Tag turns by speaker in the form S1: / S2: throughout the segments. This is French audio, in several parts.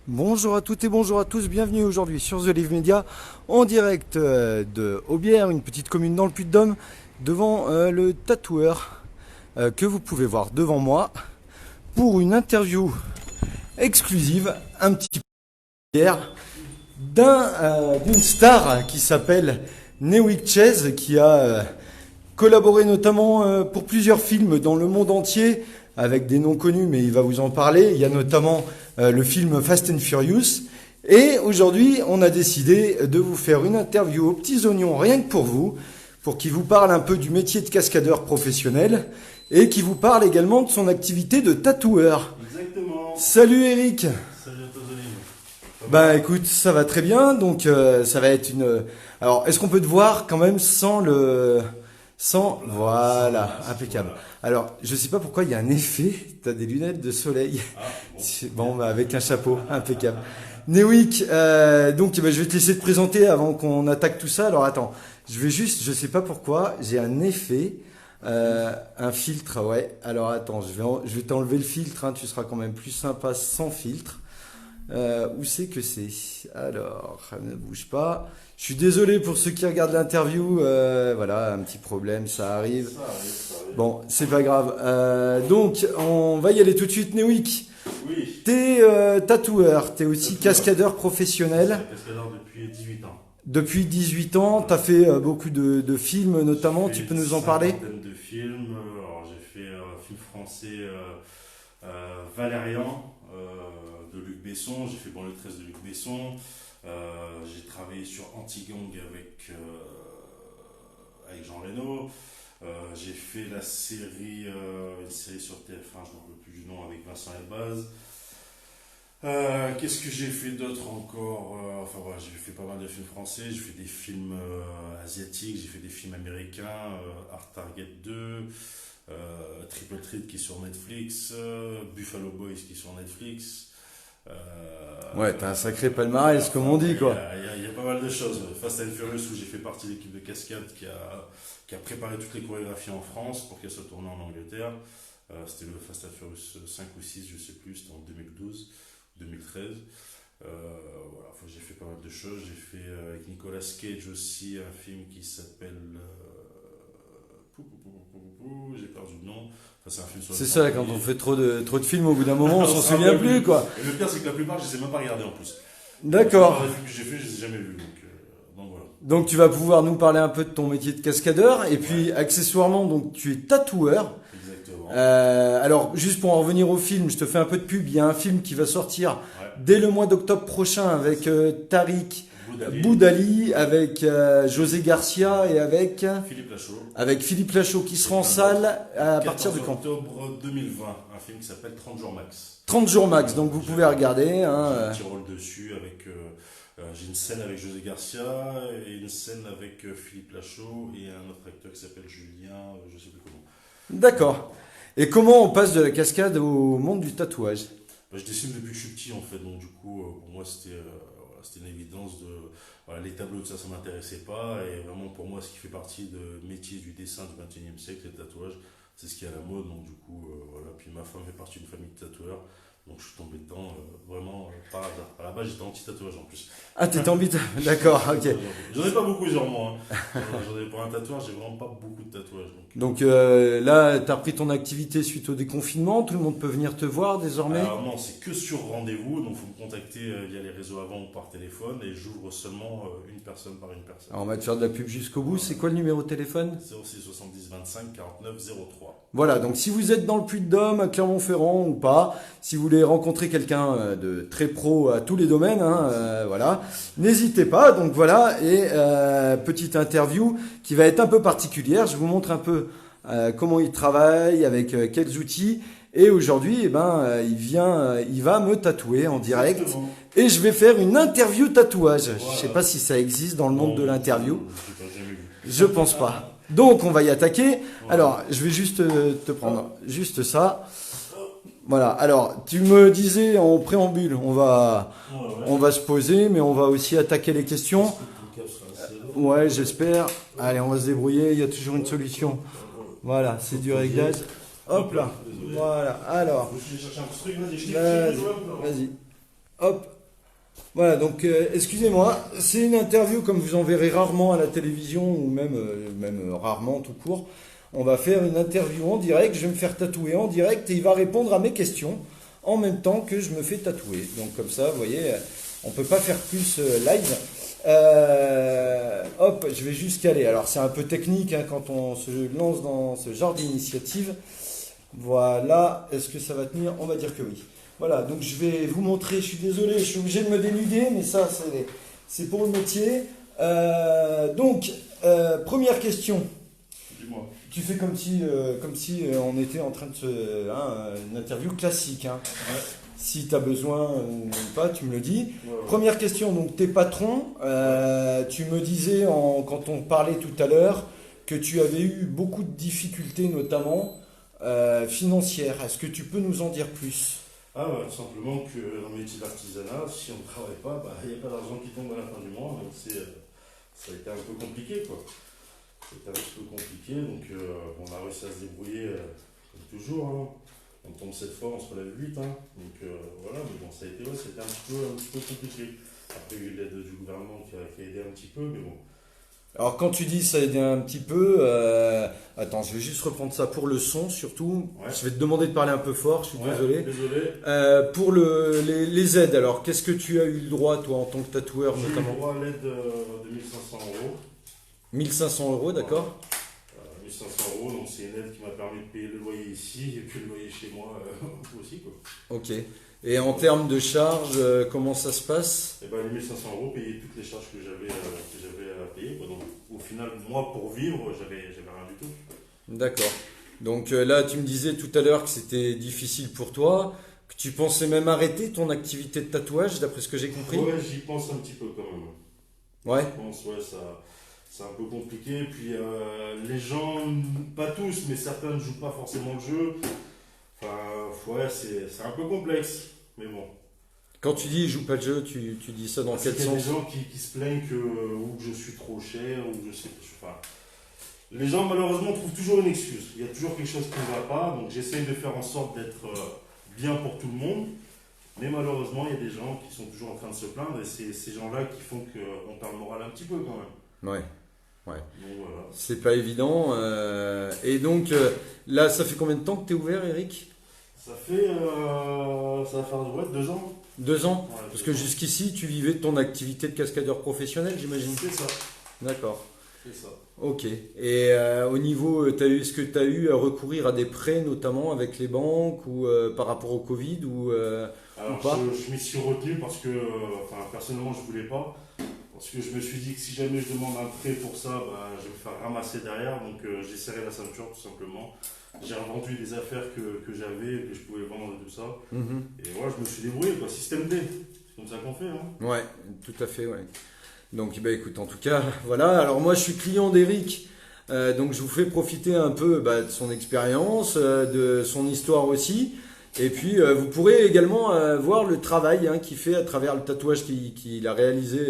S1: Bonjour à toutes et bonjour à tous, bienvenue aujourd'hui sur The Live Media en direct de Aubière, une petite commune dans le Puy-de-Dôme, devant le tatoueur que vous pouvez voir devant moi pour une interview exclusive, un petit peu hier, d'une star qui s'appelle Newick Chase, qui a collaboré notamment pour plusieurs films dans le monde entier avec des noms connus, mais il va vous en parler. Il y a notamment le film Fast and Furious. Et aujourd'hui, on a décidé de vous faire une interview aux petits oignons, rien que pour qu'il vous parle un peu du métier de cascadeur professionnel et qu'il vous parle également de son activité de tatoueur.
S2: Exactement.
S1: Salut Eric.
S2: Salut à toi, Zolim.
S1: Bah écoute, ça va très bien, donc ça va être une... Alors, est-ce qu'on peut te voir quand même sans le... Sans... Voilà, impeccable. Alors, je sais pas pourquoi il y a un effet, t'as des lunettes de soleil. Bon, bah, avec un chapeau, impeccable. Newick, donc bah, je vais te laisser te présenter avant qu'on attaque tout ça. Alors attends, je sais pas pourquoi, j'ai un effet, un filtre, ouais. Alors attends, je vais t'enlever le filtre, hein, tu seras quand même plus sympa sans filtre. Où c'est que c'est? Alors, ne bouge pas. Je suis désolé pour ceux qui regardent l'interview. Voilà, un petit problème, ça arrive.
S2: Ça arrive.
S1: Bon, c'est pas grave. Donc, on va y aller tout de suite. Newick,
S2: Oui.
S1: t'es tatoueur, t'es aussi cascadeur professionnel.
S2: Cascadeur depuis 18 ans.
S1: Depuis 18 ans, t'as fait beaucoup de films notamment.
S2: J'ai
S1: Tu
S2: fait
S1: peux
S2: une
S1: nous en parler?
S2: cinquantaine de films. Alors, j'ai fait un film français Valérian de Luc Besson. J'ai fait Banlieue 13 de Luc Besson. J'ai travaillé sur Anti-Gang avec Jean Reno. J'ai fait la série, une série sur TF1, je ne me rappelle plus du nom, avec Vincent Elbaz. Qu'est-ce que j'ai fait d'autre encore? Enfin voilà, j'ai fait pas mal de films français, j'ai fait des films asiatiques, j'ai fait des films américains, Art Target 2, Triple Threat qui est sur Netflix, Buffalo Boys qui est sur Netflix.
S1: Ouais, t'as un sacré palmarès, comme on dit, quoi.
S2: Il y a pas mal de choses. Fast and Furious, où j'ai fait partie de l'équipe de cascade qui a préparé toutes les chorégraphies en France pour qu'elles soient tournées en Angleterre. C'était le Fast and Furious 5 ou 6, je sais plus, c'était en 2012, 2013. Voilà, enfin, j'ai fait pas mal de choses. J'ai fait avec Nicolas Cage aussi un film qui s'appelle. J'ai perdu le nom. Enfin, c'est un film sur
S1: C'est ça, quand on fait trop de films, au bout d'un moment, on s'en
S2: s'en
S1: souvient
S2: rappelle
S1: plus, quoi.
S2: Et le pire, c'est que la plupart, je les ai même pas regardés en plus.
S1: D'accord.
S2: Les films que j'ai fait, je les ai jamais vus. Donc voilà.
S1: Donc tu vas pouvoir nous parler un peu de ton métier de cascadeur et puis accessoirement donc tu es tatoueur.
S2: Exactement.
S1: Alors juste pour en revenir au film, je te fais un peu de pub. Il y a un film qui va sortir
S2: Ouais.
S1: dès le mois d'octobre prochain avec Tariq
S2: Boudali,
S1: Boudali, avec José Garcia et avec
S2: Philippe Lachaud.
S1: Philippe Lachaud qui sera en salle à partir de
S2: 14
S1: quand?
S2: octobre 2020, un film qui s'appelle 30 jours max.
S1: 30 jours max. Donc vous pouvez regarder.
S2: J'ai
S1: Hein.
S2: un petit rôle dessus avec. J'ai une scène avec José Garcia et une scène avec Philippe Lachaud et un autre acteur qui s'appelle Julien, je sais plus comment.
S1: D'accord. Et comment on passe de la cascade au monde du tatouage?
S2: Bah, je dessine depuis que je suis petit en fait, donc du coup pour moi voilà, c'était une évidence de voilà, les tableaux, ça m'intéressait pas, et vraiment pour moi ce qui fait partie de métier du dessin du 21e siècle, les tatouages, c'est ce qui est à la mode, donc du coup voilà, puis ma femme fait partie d'une famille de tatoueurs, donc je suis tombé dedans vraiment par hasard. À la base j'étais anti-tatouage en plus.
S1: Ah, t'es en bite. D'accord, ok.
S2: J'en ai pas beaucoup sur moi. Hein. Pour un tatouage, j'ai vraiment pas beaucoup de tatouages.
S1: Donc là, tu as repris ton activité suite au déconfinement, tout le monde peut venir te voir désormais?
S2: Alors non, c'est que sur rendez-vous, donc faut me contacter via les réseaux avant ou par téléphone, et j'ouvre seulement une personne par une personne.
S1: Alors on va te faire de la pub jusqu'au bout, c'est quoi le numéro de téléphone?
S2: 06 70 25 49 03.
S1: Voilà, donc si vous êtes dans le Puy-de-Dôme, à Clermont-Ferrand ou pas, si vous voulez rencontrer quelqu'un de très pro à tous les domaines, hein, voilà, n'hésitez pas. Donc voilà, et petite interview qui va être un peu particulière, je vous montre un peu comment il travaille, avec quels outils. Et aujourd'hui, eh ben, il va me tatouer en direct.
S2: Exactement.
S1: Et je vais faire une interview tatouage.
S2: Voilà.
S1: Je sais pas si ça existe dans le monde de l'interview.
S2: Je n'ai jamais vu.
S1: Je pense pas. Donc on va y attaquer.
S2: Ouais.
S1: Alors, je vais juste te prendre juste ça. Voilà. Alors, tu me disais en préambule, on va se poser, mais on va aussi attaquer les questions. Ouais, j'espère. Allez, on va se débrouiller. Il y a toujours une solution. Voilà, c'est du réglage. Hop là. Voilà. Alors,
S2: Je vais chercher un petit truc, vas-y,
S1: vas-y. Hop. Voilà, donc excusez-moi, c'est une interview comme vous en verrez rarement à la télévision ou même rarement tout court. On va faire une interview en direct, je vais me faire tatouer en direct et il va répondre à mes questions en même temps que je me fais tatouer. Donc comme ça, vous voyez, on ne peut pas faire plus live. Hop, je vais juste caler. Alors c'est un peu technique hein, quand on se lance dans ce genre d'initiative. Voilà, est-ce que ça va tenir? On va dire que oui. Voilà, donc je vais vous montrer, je suis désolé, je suis obligé de me dénuder, mais ça c'est pour le métier. Première question.
S2: Dis-moi.
S1: Tu fais comme si on était en train de une interview classique. Hein.
S2: Ouais.
S1: Si tu as besoin ou pas, tu me le dis.
S2: Ouais, ouais.
S1: Première question, donc tes patrons, tu me disais quand on parlait tout à l'heure que tu avais eu beaucoup de difficultés, notamment financières. Est-ce que tu peux nous en dire plus?
S2: Ah ouais, tout simplement que dans le métier d'artisanat, si on ne travaille pas, bah, il n'y a pas d'argent qui tombe à la fin du mois, donc ça a été un peu compliqué quoi. C'était un petit peu compliqué, donc on a réussi à se débrouiller comme toujours. Hein. On tombe 7 fois, on se relève 8. Hein. Donc voilà, mais bon, ça a été, ouais, c'était un petit peu compliqué. Après, il y a eu l'aide du gouvernement qui a aidé un petit peu, mais bon.
S1: Alors quand tu dis ça a aidé un petit peu, attends, je vais juste reprendre ça pour le son surtout.
S2: Ouais.
S1: Je vais te demander de parler un peu fort, je suis désolé.
S2: Désolé.
S1: Pour les aides, alors qu'est-ce que tu as eu le droit toi en tant que tatoueur
S2: J'ai eu
S1: notamment?
S2: le droit à l'aide de 1500 euros.
S1: 1500 euros, d'accord?
S2: 1500 euros, donc c'est une aide qui m'a permis de payer le loyer ici et puis le loyer chez moi aussi. Quoi.
S1: Ok. Et en termes de charges, comment ça se passe?
S2: Et ben, les 1500 euros payaient toutes les charges que j'avais à payer. Quoi. Donc au final, moi pour vivre, j'avais rien du tout.
S1: D'accord. Donc là, tu me disais tout à l'heure que c'était difficile pour toi, que tu pensais même arrêter ton activité de tatouage, d'après ce que j'ai compris.
S2: Ouais, j'y pense un petit peu quand même.
S1: Ouais.
S2: Je pense, ouais, c'est un peu compliqué. Puis les gens, pas tous, mais certains ne jouent pas forcément le jeu. Enfin, ouais, c'est un peu complexe. Mais bon.
S1: Quand tu dis joue pas le jeu, tu dis ça dans quel
S2: Il y a des
S1: sens?
S2: gens qui se plaignent ou que je suis trop cher, ou que je sais pas. Enfin, les gens, malheureusement, trouvent toujours une excuse. Il y a toujours quelque chose qui ne va pas. Donc, j'essaye de faire en sorte d'être bien pour tout le monde. Mais malheureusement, il y a des gens qui sont toujours en train de se plaindre. Et c'est ces gens-là qui font qu'on perd le moral un petit peu quand même.
S1: Ouais. Ouais.
S2: Donc, voilà.
S1: C'est pas évident. Et donc là, ça fait combien de temps que tu es ouvert, Eric?
S2: Ça va faire ouais, 2 ans.
S1: 2 ans?
S2: Ouais,
S1: Parce
S2: 2
S1: que
S2: ans.
S1: jusqu'ici, tu vivais de ton activité de cascadeur professionnel, j'imagine.
S2: C'est ça.
S1: D'accord.
S2: C'est ça.
S1: Ok. Et au niveau, est-ce que tu as eu à recourir à des prêts, notamment avec les banques ou par rapport au Covid ou pas?
S2: Je m'y suis retenu parce que, personnellement, je voulais pas. Parce que je me suis dit que si jamais je demande un prêt pour ça, bah, je vais me faire ramasser derrière. Donc j'ai serré la ceinture tout simplement. J'ai revendu des affaires que j'avais, que je pouvais vendre et tout ça.
S1: Mhm.
S2: Et voilà, je me suis débrouillé, quoi. Système D. C'est comme ça qu'on fait. Hein.
S1: Ouais, tout à fait, ouais. Donc, bah, écoute, en tout cas, voilà. Alors, moi, je suis client d'Eric. Donc, je vous fais profiter un peu de son expérience, de son histoire aussi. Et puis, vous pourrez également voir le travail qu'il fait à travers le tatouage qu'il a réalisé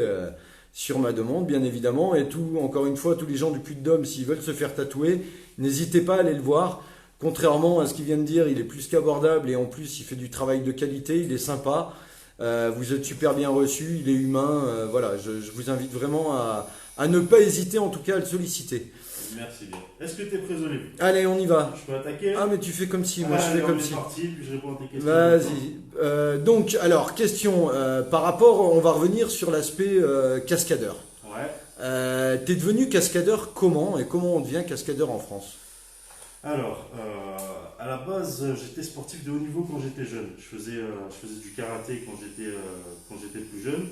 S1: sur ma demande, bien évidemment. Et encore une fois, tous les gens du Puy-de-Dôme, s'ils veulent se faire tatouer, n'hésitez pas à aller le voir. Contrairement à ce qu'il vient de dire, il est plus qu'abordable et en plus, il fait du travail de qualité, il est sympa. Vous êtes super bien reçu, il est humain. Voilà, je vous invite vraiment à ne pas hésiter, en tout cas, à le solliciter.
S2: Merci bien. Est-ce que tu es prêt, Olivier?
S1: Allez, on y va.
S2: Je peux attaquer?
S1: Ah, mais tu fais comme si, moi je
S2: Allez,
S1: fais comme
S2: on est
S1: si.
S2: parti, puis je réponds à tes questions.
S1: Vas-y. Donc, alors, question par rapport, on va revenir sur l'aspect cascadeur.
S2: Ouais.
S1: T'es devenu cascadeur comment et comment on devient cascadeur en France?
S2: Alors, à la base, j'étais sportif de haut niveau quand j'étais jeune. Je faisais du karaté quand j'étais plus jeune.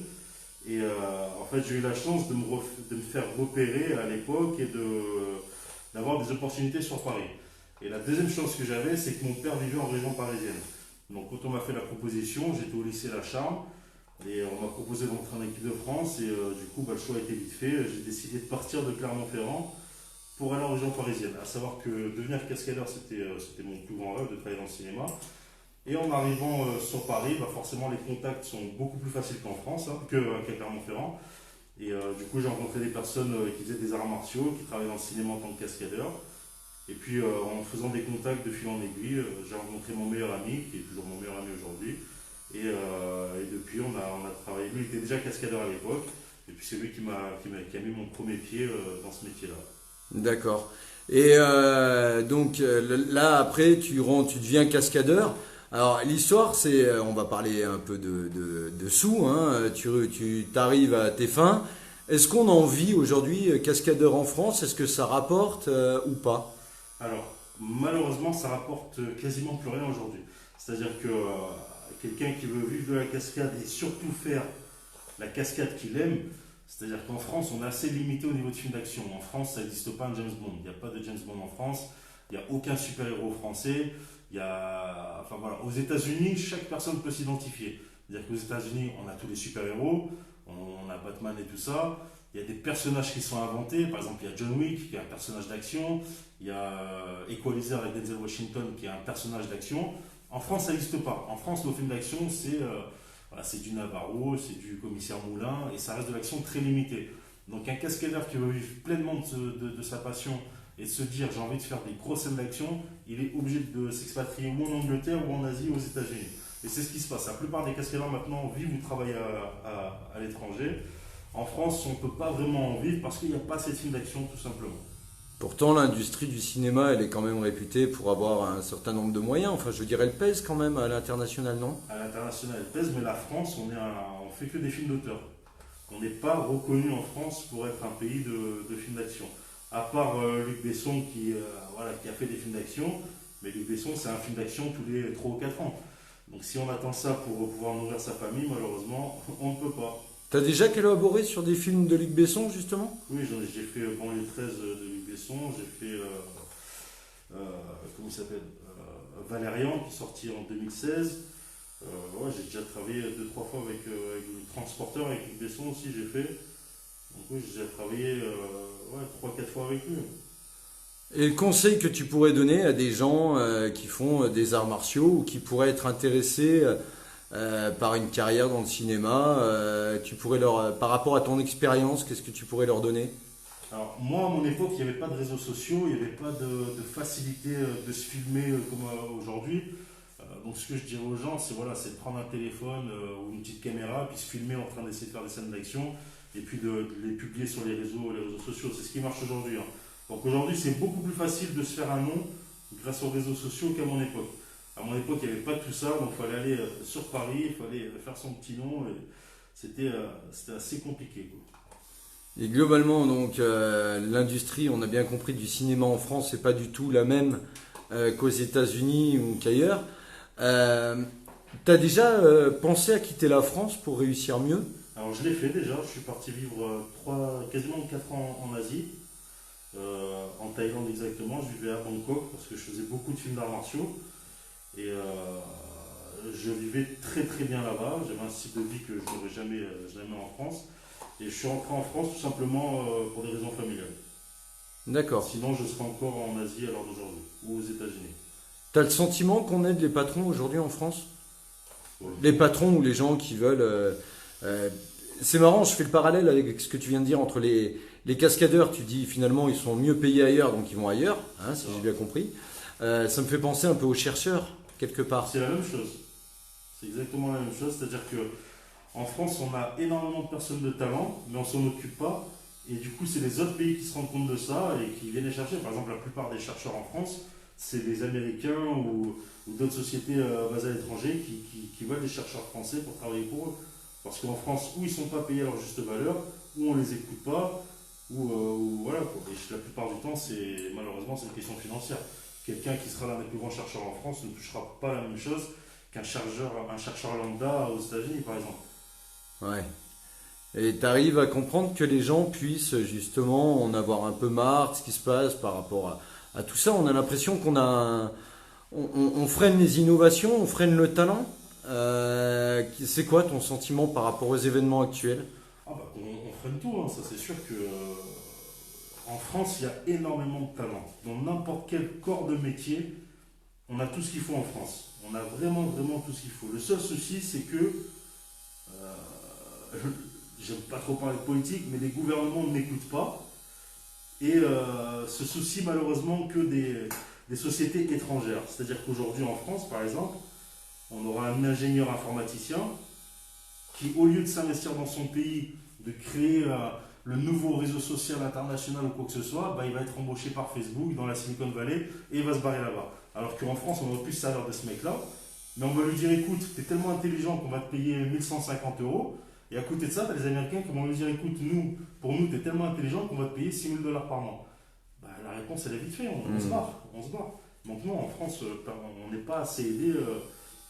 S2: Et en fait, j'ai eu la chance de me faire repérer à l'époque et d'avoir des opportunités sur Paris. Et la deuxième chance que j'avais, c'est que mon père vivait en région parisienne. Donc, quand on m'a fait la proposition, j'étais au lycée La Charme. Et on m'a proposé d'entrer en équipe de France. Et du coup, le choix a été vite fait. J'ai décidé de partir de Clermont-Ferrand pour aller en région parisienne. À savoir que devenir cascadeur, c'était mon plus grand rêve de travailler dans le cinéma. Et en arrivant sur Paris, forcément les contacts sont beaucoup plus faciles qu'en France, qu'à Clermont-Ferrand. Et du coup, j'ai rencontré des personnes qui faisaient des arts martiaux, qui travaillaient dans le cinéma en tant que cascadeur. Et puis en faisant des contacts de fil en aiguille, j'ai rencontré mon meilleur ami, qui est toujours mon meilleur ami aujourd'hui. Et depuis, on a travaillé. Lui, il était déjà cascadeur à l'époque. Et puis c'est lui qui a mis mon premier pied dans ce métier-là.
S1: D'accord. Et donc là, après, tu deviens cascadeur. Alors l'histoire, c'est, on va parler un peu de sous, hein. Tu t'arrives à tes fins. Est-ce qu'on en vit aujourd'hui cascadeur en France? Est-ce que ça rapporte ou pas?
S2: Alors, malheureusement, ça rapporte quasiment plus rien aujourd'hui. C'est-à-dire que quelqu'un qui veut vivre de la cascade et surtout faire la cascade qu'il aime, c'est-à-dire qu'en France, on est assez limité au niveau de films d'action. En France, ça n'existe pas un James Bond. Il n'y a pas de James Bond en France. Il n'y a aucun super-héros français. Enfin voilà, aux États-Unis, chaque personne peut s'identifier. C'est-à-dire qu'aux États-Unis, on a tous les super-héros, on a Batman et tout ça. Il y a des personnages qui sont inventés. Par exemple, il y a John Wick, qui est un personnage d'action. Il y a Equalizer avec Denzel Washington, qui est un personnage d'action. En France, ça n'existe pas. En France, nos films d'action, c'est du Navarro, c'est du commissaire Moulin, et ça reste de l'action très limitée. Donc un cascadeur qui veut vivre pleinement de sa passion et de se dire j'ai envie de faire des grosses scènes d'action, il est obligé de s'expatrier ou en Angleterre ou en Asie ou aux États-Unis. Et c'est ce qui se passe. La plupart des cascadeurs maintenant vivent ou travaillent à l'étranger. En France, on ne peut pas vraiment en vivre parce qu'il n'y a pas assez de films d'action tout simplement.
S1: Pourtant, l'industrie du cinéma, elle est quand même réputée pour avoir un certain nombre de moyens. Enfin, je dirais, elle pèse quand même à l'international, non?
S2: À l'international, elle pèse, mais la France, on fait que des films d'auteur. On n'est pas reconnu en France pour être un pays de films d'action. À part Luc Besson qui a fait des films d'action, mais Luc Besson c'est un film d'action tous les 3 ou 4 ans. Donc si on attend ça pour pouvoir nourrir sa famille, malheureusement, on ne peut pas.
S1: T'as déjà collaboré sur des films de Luc Besson, justement?
S2: Oui, j'ai fait Banlieue 13 de Luc Besson, j'ai fait, comment il s'appelle Valérian qui est sorti en 2016. Ouais, j'ai déjà travaillé 2-3 fois avec le transporteur, avec Luc Besson aussi, j'ai fait. Donc oui, j'ai déjà travaillé 3-4 fois avec lui.
S1: Et le conseil que tu pourrais donner à des gens qui font des arts martiaux ou qui pourraient être intéressés par une carrière dans le cinéma, par rapport à ton expérience, qu'est-ce que tu pourrais leur donner?
S2: Alors moi à mon époque il n'y avait pas de réseaux sociaux, il n'y avait pas de facilité de se filmer comme aujourd'hui. Donc ce que je dirais aux gens c'est de prendre un téléphone ou une petite caméra puis se filmer en train d'essayer de faire des scènes d'action et puis de les publier sur les réseaux sociaux. C'est ce qui marche aujourd'hui, hein. Donc aujourd'hui c'est beaucoup plus facile de se faire un nom grâce aux réseaux sociaux qu'à mon époque. À mon époque il n'y avait pas tout ça, donc il fallait aller sur Paris, il fallait faire son petit nom et c'était assez compliqué, quoi.
S1: Et globalement, donc, l'industrie, on a bien compris, du cinéma en France, c'est pas du tout la même qu'aux États-Unis ou qu'ailleurs. T'as déjà pensé à quitter la France pour réussir mieux?
S2: Alors je l'ai fait déjà, je suis parti vivre quasiment 4 ans en Asie, en Thaïlande exactement, je vivais à Bangkok parce que je faisais beaucoup de films d'arts martiaux et je vivais très très bien là-bas, j'avais un style de vie que je n'aurais jamais en France et je suis rentré en France tout simplement pour des raisons familiales.
S1: D'accord.
S2: Sinon je serais encore en Asie à l'heure d'aujourd'hui ou aux États-Unis.
S1: T'as le sentiment qu'on aide les patrons aujourd'hui en France?
S2: Ouais.
S1: Les patrons ou les gens qui veulent... c'est marrant, je fais le parallèle avec ce que tu viens de dire entre les cascadeurs. Tu dis finalement ils sont mieux payés ailleurs, donc ils vont ailleurs, hein, si j'ai bien compris. Ça me fait penser un peu aux chercheurs, quelque part.
S2: C'est la même chose. C'est exactement la même chose, c'est-à-dire que en France, on a énormément de personnes de talent, mais on s'en occupe pas. Et du coup, c'est les autres pays qui se rendent compte de ça et qui viennent les chercher. Par exemple, la plupart des chercheurs en France, c'est des Américains ou d'autres sociétés basées à l'étranger qui veulent des chercheurs français pour travailler pour eux. Parce qu'en France, ou ils ne sont pas payés à leur juste valeur, ou on ne les écoute pas, ou voilà, quoi. Et la plupart du temps, malheureusement, c'est une question financière. Quelqu'un qui sera l'un des plus grands chercheurs en France ne touchera pas la même chose qu'un chercheur lambda aux États-Unis, par exemple.
S1: Ouais. Et tu arrives à comprendre que les gens puissent justement en avoir un peu marre de ce qui se passe par rapport à tout ça. On a l'impression on freine les innovations, on freine le talent. C'est quoi ton sentiment par rapport aux événements actuels?
S2: Ah bah, on freine tout, hein. Ça c'est sûr que en France il y a énormément de talent. Dans n'importe quel corps de métier, on a tout ce qu'il faut en France. On a vraiment vraiment tout ce qu'il faut. Le seul souci c'est que j'aime pas trop parler de politique, mais les gouvernements ne m'écoutent pas et se soucient malheureusement que des sociétés étrangères. C'est-à-dire qu'aujourd'hui en France, par exemple, on aura un ingénieur informaticien qui, au lieu de s'investir dans son pays, de créer le nouveau réseau social international ou quoi que ce soit, bah, il va être embauché par Facebook dans la Silicon Valley et il va se barrer là-bas. Alors qu'en France, on aurait pu se servir de ce mec-là, mais on va lui dire écoute, tu es tellement intelligent qu'on va te payer 1150 euros. Et à côté de ça, tu as les Américains qui vont lui dire écoute, pour nous, tu es tellement intelligent qu'on va te payer 6 000 dollars par mois. Bah, la réponse, elle est vite faite, on se barre. Donc, nous, en France, on n'est pas assez aidé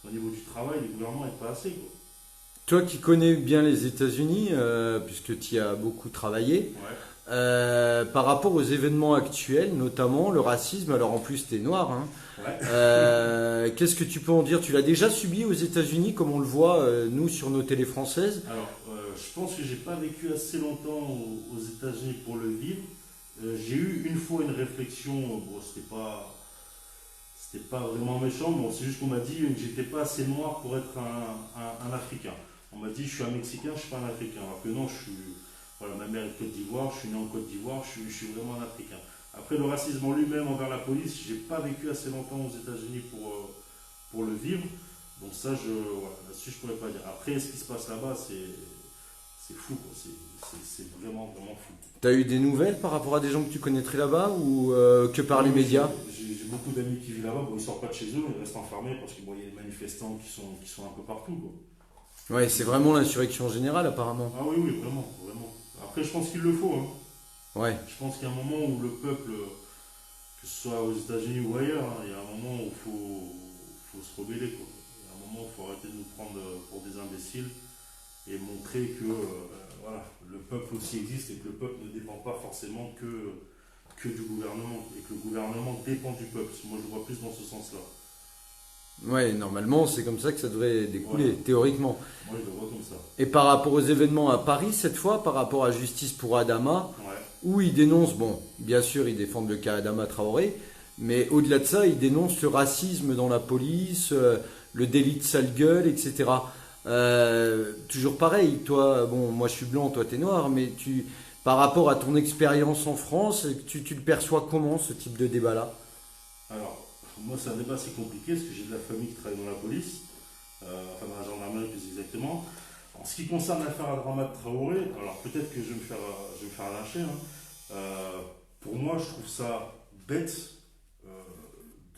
S2: au niveau du travail, le gouvernement n'est pas assez, quoi.
S1: Toi qui connais bien les États-Unis, puisque tu y as beaucoup travaillé,
S2: Ouais.
S1: par rapport aux événements actuels, notamment le racisme, alors en plus tu es noir, hein,
S2: Ouais.
S1: qu'est-ce que tu peux en dire? Tu l'as déjà subi aux États-Unis, comme on le voit nous sur nos télés françaises?
S2: Alors, je pense que j'ai pas vécu assez longtemps aux États-Unis pour le vivre. J'ai eu une fois une réflexion, bon, c'était pas vraiment méchant, bon, c'est juste qu'on m'a dit que j'étais pas assez noir pour être un Africain. On m'a dit je suis un Mexicain, je suis pas un Africain. Alors que non, voilà, ma mère est de Côte d'Ivoire, je suis né en Côte d'Ivoire, je suis vraiment un Africain. Après, le racisme en lui-même envers la police, j'ai pas vécu assez longtemps aux États-Unis pour le vivre. Donc ça, voilà, là-dessus, je pourrais pas dire. Après, ce qui se passe là-bas, c'est fou, quoi. C'est vraiment, vraiment fou.
S1: T'as eu des nouvelles par rapport à des gens que tu connaîtrais là-bas ou que par les médias?
S2: J'ai beaucoup d'amis qui vivent là-bas. Bon, ils sortent pas de chez eux, ils restent enfermés parce qu'il bon, y a des manifestants qui sont un peu partout, quoi.
S1: Ouais, c'est vraiment l'insurrection générale apparemment.
S2: Ah oui, oui, vraiment, vraiment. Après, je pense qu'il le faut, hein.
S1: Ouais.
S2: Je pense qu'il y a un moment où le peuple, que ce soit aux États-Unis ou ailleurs, hein, il y a un moment où faut se rebeller, quoi. Il y a un moment où il faut arrêter de nous prendre pour des imbéciles et montrer que voilà, le peuple aussi existe et que le peuple ne dépend pas forcément que du gouvernement et que le gouvernement dépend du peuple. Moi, je le vois plus dans ce sens-là.
S1: Ouais, normalement, c'est comme ça que ça devrait découler,
S2: Voilà.
S1: théoriquement.
S2: Moi, je le vois comme ça.
S1: Et par rapport aux événements à Paris, cette fois, par rapport à Justice pour Adama,
S2: Ouais.
S1: où ils dénoncent, bon, bien sûr, ils défendent le cas Adama Traoré, mais au-delà de ça, ils dénoncent le racisme dans la police, le délit de sale gueule, etc. Toujours pareil, toi, bon, moi je suis blanc, toi t'es noir, mais par rapport à ton expérience en France, tu le perçois comment, ce type de débat-là?
S2: Alors, moi, c'est un débat assez compliqué parce que j'ai de la famille qui travaille dans la police, enfin dans la gendarmerie plus exactement. En ce qui concerne l'affaire Adama Traoré, alors peut-être que je vais me faire lyncher, hein. Pour moi, je trouve ça bête euh,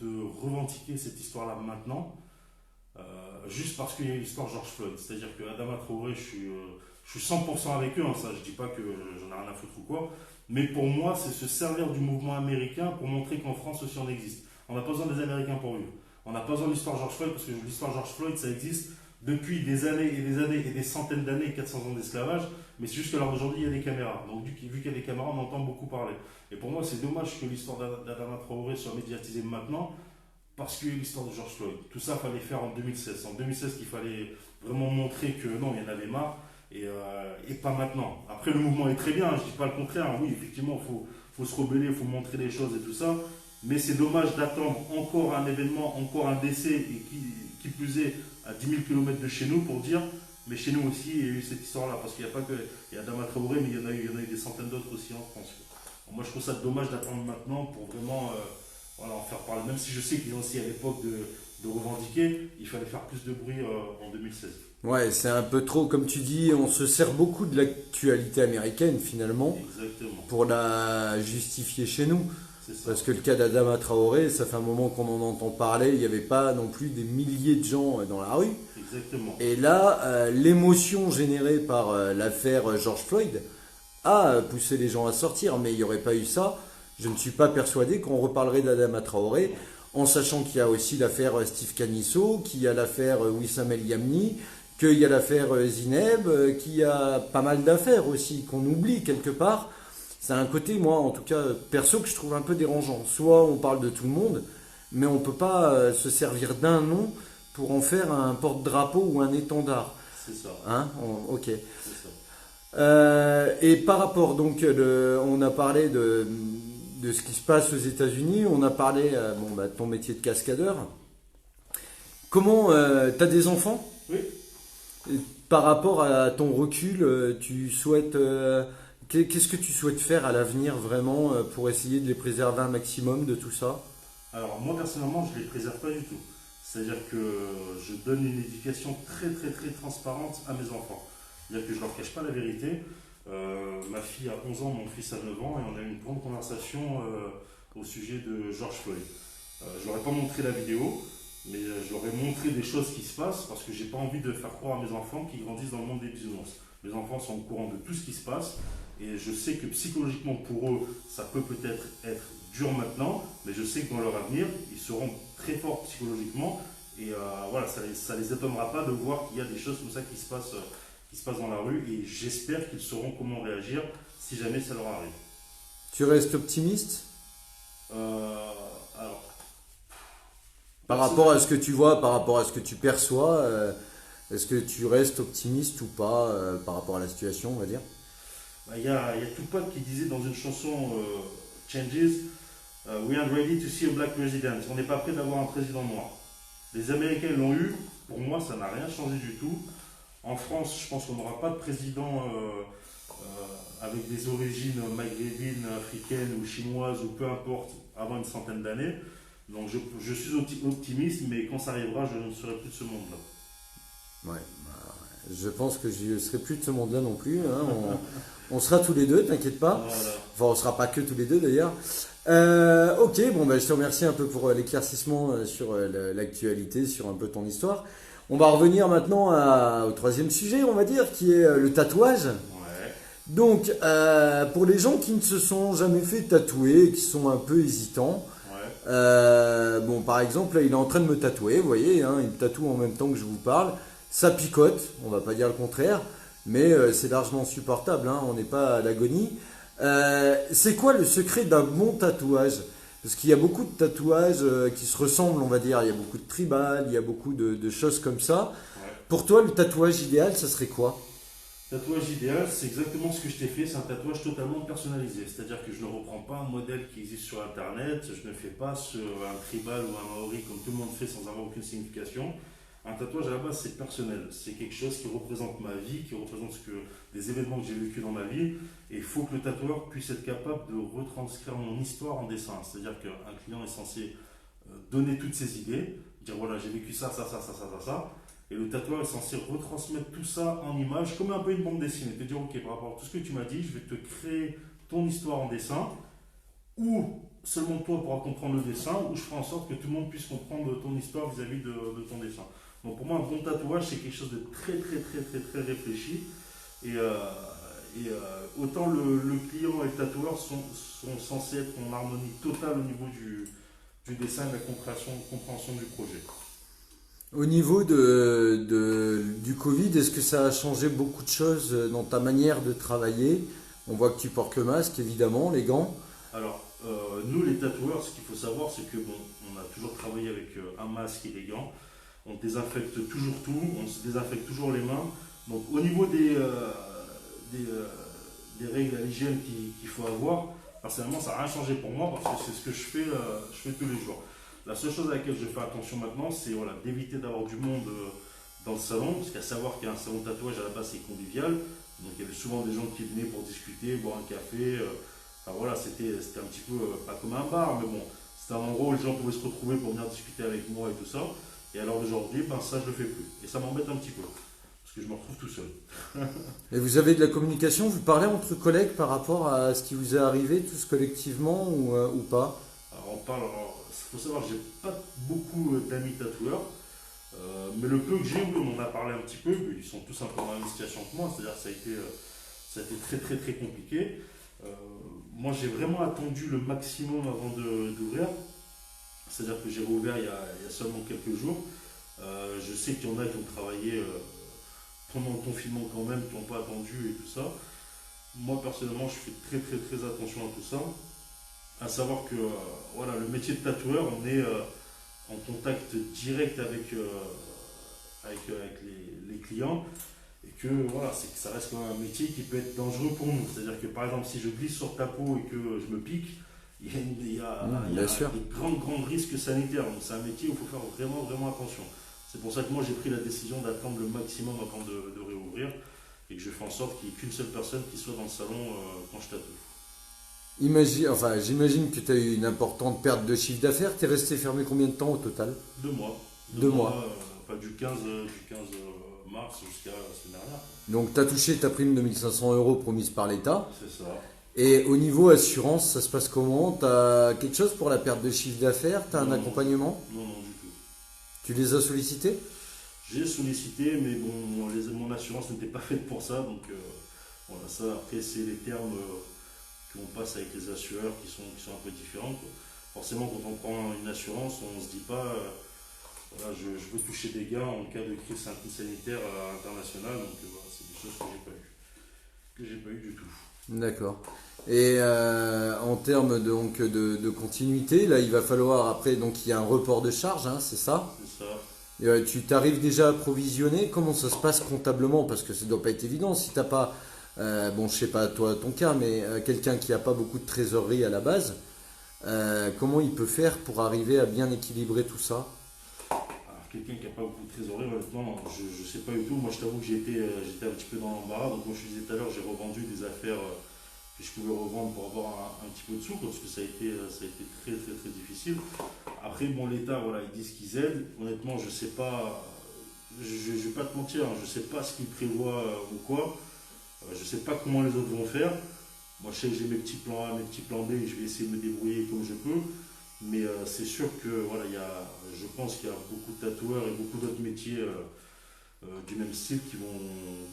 S2: de revendiquer cette histoire-là maintenant, juste parce qu'il y a eu l'histoire George Floyd. C'est-à-dire que Adama Traoré, je suis 100% avec eux, hein, ça, je dis pas que j'en ai rien à foutre ou quoi, mais pour moi, c'est se servir du mouvement américain pour montrer qu'en France aussi on existe. On n'a pas besoin des Américains pour vivre. On n'a pas besoin de l'histoire George Floyd parce que l'histoire George Floyd, ça existe depuis des années et des années et des centaines d'années, 400 ans d'esclavage, mais c'est juste que l'heure d'aujourd'hui, il y a des caméras. Donc, vu qu'il y a des caméras, on entend beaucoup parler. Et pour moi, c'est dommage que l'histoire d'Adama Traoré soit médiatisée maintenant parce qu'il y a eu l'histoire de George Floyd. Tout ça, il fallait faire en 2016. En 2016, il fallait vraiment montrer que non, il y en avait marre et pas maintenant. Après, le mouvement est très bien, je ne dis pas le contraire. Oui, effectivement, il faut se rebeller, il faut montrer des choses et tout ça. Mais c'est dommage d'attendre encore un événement, encore un décès, et qui plus est à 10 000 km de chez nous pour dire, mais chez nous aussi, il y a eu cette histoire-là. Parce qu'il n'y a pas que. Il y a Adama Traoré, mais il y en a eu des centaines d'autres aussi en France. Alors moi, je trouve ça dommage d'attendre maintenant pour vraiment voilà, en faire parler. Même si je sais qu'ils ont aussi à l'époque de revendiquer, il fallait faire plus de bruit en 2016.
S1: Ouais, c'est un peu trop, comme tu dis, on se sert beaucoup de l'actualité américaine finalement
S2: Exactement.
S1: pour la justifier chez nous.
S2: C'est ça.
S1: Parce que le cas d'Adama Traoré, ça fait un moment qu'on en entend parler, il n'y avait pas non plus des milliers de gens dans la rue.
S2: Exactement.
S1: Et là, l'émotion générée par l'affaire George Floyd a poussé les gens à sortir, mais il n'y aurait pas eu ça. Je ne suis pas persuadé qu'on reparlerait d'Adama Traoré, en sachant qu'il y a aussi l'affaire Steve Canisso, qu'il y a l'affaire Wissam El Yamni, qu'il y a l'affaire Zineb, qu'il y a pas mal d'affaires aussi qu'on oublie quelque part. C'est un côté, moi, en tout cas, perso, que je trouve un peu dérangeant. Soit on parle de tout le monde, mais on ne peut pas se servir d'un nom pour en faire un porte-drapeau ou un étendard.
S2: C'est ça.
S1: Hein ok.
S2: C'est ça.
S1: Et par rapport, donc, on a parlé de ce qui se passe aux États-Unis, on a parlé de ton métier de cascadeur. Comment, t'as des enfants?
S2: Oui.
S1: Et par rapport à ton recul, tu souhaites... qu'est-ce que tu souhaites faire à l'avenir vraiment pour essayer de les préserver un maximum de tout ça?
S2: Alors moi personnellement je ne les préserve pas du tout. C'est-à-dire que je donne une éducation très très très transparente à mes enfants. C'est-à-dire que je ne leur cache pas la vérité. Ma fille a 11 ans, mon fils a 9 ans, et on a eu une grande conversation au sujet de George Floyd. Je leur ai pas montré la vidéo, mais je leur ai montré des choses qui se passent parce que j'ai pas envie de faire croire à mes enfants qu'ils grandissent dans le monde des bisounours. Mes enfants sont au courant de tout ce qui se passe et je sais que psychologiquement pour eux, ça peut peut-être être dur maintenant, mais je sais que dans leur avenir, ils seront très forts psychologiquement et voilà, ça les étonnera pas de voir qu'il y a des choses comme ça qui se passent dans la rue et j'espère qu'ils sauront comment réagir si jamais ça leur arrive.
S1: Tu restes optimiste
S2: Alors,
S1: par rapport à ce que tu vois, par rapport à ce que tu perçois, est-ce que tu restes optimiste ou pas par rapport à la situation, on va dire?
S2: il y a Tupac qui disait dans une chanson Changes, We aren't ready to see a black president. On n'est pas prêt d'avoir un président noir. Les Américains l'ont eu, pour moi ça n'a rien changé du tout. En France, je pense qu'on n'aura pas de président avec des origines maghrébines, africaines ou chinoises ou peu importe avant une centaine d'années. Donc je suis optimiste, mais quand ça arrivera, je ne serai plus de ce monde-là.
S1: Ouais, je pense que je ne serai plus de ce monde-là non plus. Hein. On sera tous les deux, t'inquiète pas.
S2: Voilà.
S1: Enfin, on ne sera pas que tous les deux d'ailleurs. Ok, bon, bah, je te remercie un peu pour l'éclaircissement sur l'actualité, sur un peu ton histoire. On va revenir maintenant au troisième sujet, on va dire, qui est le tatouage.
S2: Ouais.
S1: Donc, pour les gens qui ne se sont jamais fait tatouer, qui sont un peu hésitants, bon, par exemple, là, il est en train de me tatouer, vous voyez, hein, il me tatoue en même temps que je vous parle. Ça picote, on va pas dire le contraire, mais c'est largement supportable, hein, on n'est pas à l'agonie. C'est quoi le secret d'un bon tatouage? Parce qu'il y a beaucoup de tatouages qui se ressemblent, on va dire. Il y a beaucoup de tribal, il y a beaucoup de choses comme ça.
S2: Ouais.
S1: Pour toi, le tatouage idéal, ça serait quoi?
S2: Tatouage idéal, c'est exactement ce que je t'ai fait, c'est un tatouage totalement personnalisé. C'est-à-dire que je ne reprends pas un modèle qui existe sur internet, je ne fais pas un tribal ou un maori comme tout le monde fait sans avoir aucune signification. Un tatouage à la base c'est personnel, c'est quelque chose qui représente ma vie, qui représente des événements que j'ai vécu dans ma vie. Et il faut que le tatoueur puisse être capable de retranscrire mon histoire en dessin. C'est-à-dire qu'un client est censé donner toutes ses idées, dire voilà j'ai vécu ça, ça, ça, ça, ça, ça, ça. Et le tatoueur est censé retransmettre tout ça en image, comme un peu une bande dessinée. Te dire, ok, par rapport à tout ce que tu m'as dit, je vais te créer ton histoire en dessin, ou seulement toi pourras comprendre le dessin, ou je ferai en sorte que tout le monde puisse comprendre ton histoire vis-à-vis de ton dessin. Donc pour moi, un bon tatouage, c'est quelque chose de très, très, très, très, très réfléchi. Et autant le client et le tatoueur sont censés être en harmonie totale au niveau du dessin et de la compréhension du projet.
S1: Au niveau du Covid, est-ce que ça a changé beaucoup de choses dans ta manière de travailler? On voit que tu portes le masque, évidemment, les gants.
S2: Alors, nous les tatoueurs, ce qu'il faut savoir, c'est que bon, on a toujours travaillé avec un masque et des gants. On désinfecte toujours tout, on se désinfecte toujours les mains. Donc, au niveau des règles à l'hygiène qu'il faut avoir, personnellement, ça n'a rien changé pour moi parce que c'est ce que je fais tous les jours. La seule chose à laquelle je fais attention maintenant, c'est voilà, d'éviter d'avoir du monde dans le salon, parce qu'à savoir qu'un salon de tatouage à la base c'est convivial, donc il y avait souvent des gens qui venaient pour discuter, boire un café. Enfin voilà, c'était un petit peu pas comme un bar, mais bon, c'était un endroit où les gens pouvaient se retrouver pour venir discuter avec moi et tout ça. Et alors aujourd'hui, ben ça je le fais plus. Et ça m'embête un petit peu, parce que je me retrouve tout seul.
S1: Et vous avez de la communication, vous parlez entre collègues par rapport à ce qui vous est arrivé, tous collectivement ou pas?
S2: Alors on parle, il faut savoir que j'ai pas beaucoup d'amis tatoueurs, mais le peu que j'ai, oui, on en a parlé un petit peu, ils sont tous un peu dans la même situation que moi, c'est-à-dire que ça a été très très très compliqué. Moi j'ai vraiment attendu le maximum avant d'ouvrir, c'est-à-dire que j'ai rouvert il y a seulement quelques jours. Je sais qu'il y en a qui ont travaillé pendant le confinement quand même, qui n'ont pas attendu et tout ça. Moi personnellement je fais très très très attention à tout ça. À savoir que voilà, le métier de tatoueur, on est en contact direct avec les clients et que voilà, que ça reste quand même un métier qui peut être dangereux pour nous. C'est-à-dire que par exemple, si je glisse sur ta peau et que je me pique, il y a des grands risques sanitaires. Donc c'est un métier où il faut faire vraiment, vraiment attention. C'est pour ça que moi j'ai pris la décision d'attendre le maximum avant de réouvrir et que je fais en sorte qu'il n'y ait qu'une seule personne qui soit dans le salon quand je tatoue.
S1: J'imagine que tu as eu une importante perte de chiffre d'affaires. Tu es resté fermé combien de temps au total?
S2: 2 mois.
S1: 2 mois.
S2: Enfin, du 15 mars jusqu'à la semaine dernière.
S1: Donc tu as touché ta prime de 1500 euros promise par l'État.
S2: C'est ça.
S1: Et au niveau assurance, ça se passe comment? Tu as quelque chose pour la perte de chiffre d'affaires? Tu as un
S2: Non,
S1: accompagnement?
S2: non, non, du tout.
S1: Tu les as sollicités?
S2: J'ai sollicité, mais bon, mon assurance n'était pas faite pour ça. Donc voilà, ça, après, c'est les termes qu'on passe avec les assureurs qui sont un peu différents, quoi. Forcément, quand on prend une assurance, on ne se dit pas, voilà, je veux toucher des gains en cas de crise sanitaire internationale. Donc voilà, c'est des choses que j'ai pas eues. Que j'ai pas eu du tout.
S1: D'accord. Et en termes donc, de continuité, là, il va falloir après, donc il y a un report de charge, hein, c'est ça?
S2: C'est ça.
S1: Et, tu t'arrives déjà à provisionner? Comment ça se passe comptablement? Parce que ça ne doit pas être évident si t'as pas, bon, je sais pas toi ton cas, mais quelqu'un qui n'a pas beaucoup de trésorerie à la base, comment il peut faire pour arriver à bien équilibrer tout ça?
S2: Alors, quelqu'un qui n'a pas beaucoup de trésorerie, honnêtement, je ne sais pas du tout. Moi, je t'avoue que j'étais un petit peu dans l'embarras. Donc, comme je te disais tout à l'heure, j'ai revendu des affaires que je pouvais revendre pour avoir un petit peu de sous, parce que ça a été très, très, très difficile. Après, bon, l'État, voilà, ils disent qu'ils aident. Honnêtement, je ne sais pas, je ne vais pas te mentir, hein, je ne sais pas ce qu'ils prévoient ou quoi. Je ne sais pas comment les autres vont faire. Moi, je sais que j'ai mes petits plans A, mes petits plans B, et je vais essayer de me débrouiller comme je peux. Mais c'est sûr que voilà, je pense qu'il y a beaucoup de tatoueurs et beaucoup d'autres métiers du même style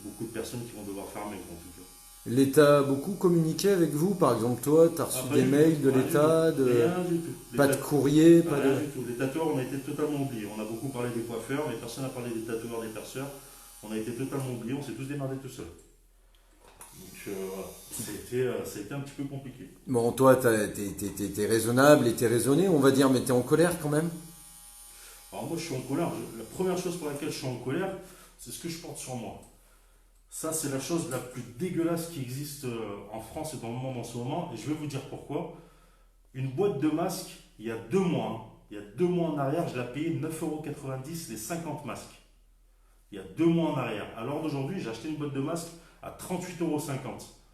S2: beaucoup de personnes qui vont devoir fermer en tout cas.
S1: L'État a beaucoup communiqué avec vous? Par exemple, toi, tu as reçu des mails de l'État,
S2: Rien du tout.
S1: pas de courrier, pas
S2: Rien
S1: de...
S2: du tout. Les tatoueurs, on a été totalement oubliés. On a beaucoup parlé des coiffeurs, mais personne n'a parlé des tatoueurs, des perceurs. On a été totalement oubliés, on s'est tous démerdés tout seuls. Donc voilà, ça a été un petit peu compliqué.
S1: Bon, toi, t'es raisonnable et t'es raisonné, on va dire, mais t'es en colère quand même?
S2: Alors moi, je suis en colère. La première chose pour laquelle je suis en colère, c'est ce que je porte sur moi. Ça, c'est la chose la plus dégueulasse qui existe en France et dans le monde en ce moment. Et je vais vous dire pourquoi. Une boîte de masques, il y a 2 mois, il y a 2 mois en arrière, je l'ai payé 9,90 € les 50 masques. Il y a 2 mois en arrière. À l'heure d'aujourd'hui, j'ai acheté une boîte de masques à 38,50 €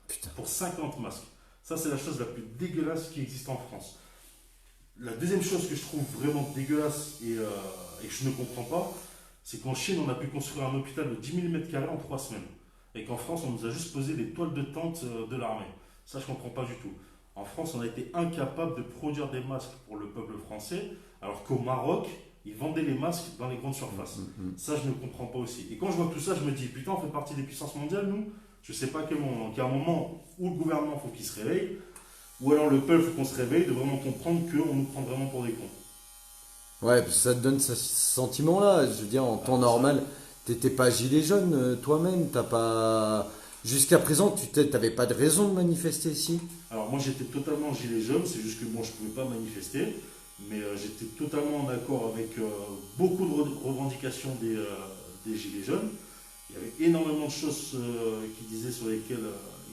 S1: Putain.
S2: pour 50 masques. Ça, c'est la chose la plus dégueulasse qui existe en France. La deuxième chose que je trouve vraiment dégueulasse et que je ne comprends pas, c'est qu'en Chine, on a pu construire un hôpital de 10 000 m² en 3 semaines. Et qu'en France, on nous a juste posé des toiles de tente de l'armée. Ça, je ne comprends pas du tout. En France, on a été incapable de produire des masques pour le peuple français, alors qu'au Maroc, ils vendaient les masques dans les grandes surfaces. Ça, je ne comprends pas aussi. Et quand je vois tout ça, je me dis, putain, on fait partie des puissances mondiales, nous. Je ne sais pas à quel moment. Donc, il y a un moment où le gouvernement, faut qu'il se réveille, ou alors le peuple, faut qu'on se réveille, de vraiment comprendre qu'on nous prend vraiment pour des cons.
S1: Ouais, parce que ça te donne ce sentiment-là. Je veux dire, en temps normal, t'étais pas gilet jaune toi-même. T'as pas. Jusqu'à présent, tu t'avais pas de raison de manifester ici.
S2: Alors moi j'étais totalement gilet jaune, c'est juste que bon je pouvais pas manifester, mais j'étais totalement en accord avec beaucoup de revendications des gilets jaunes. Il y avait énormément de choses qui disaient sur lesquelles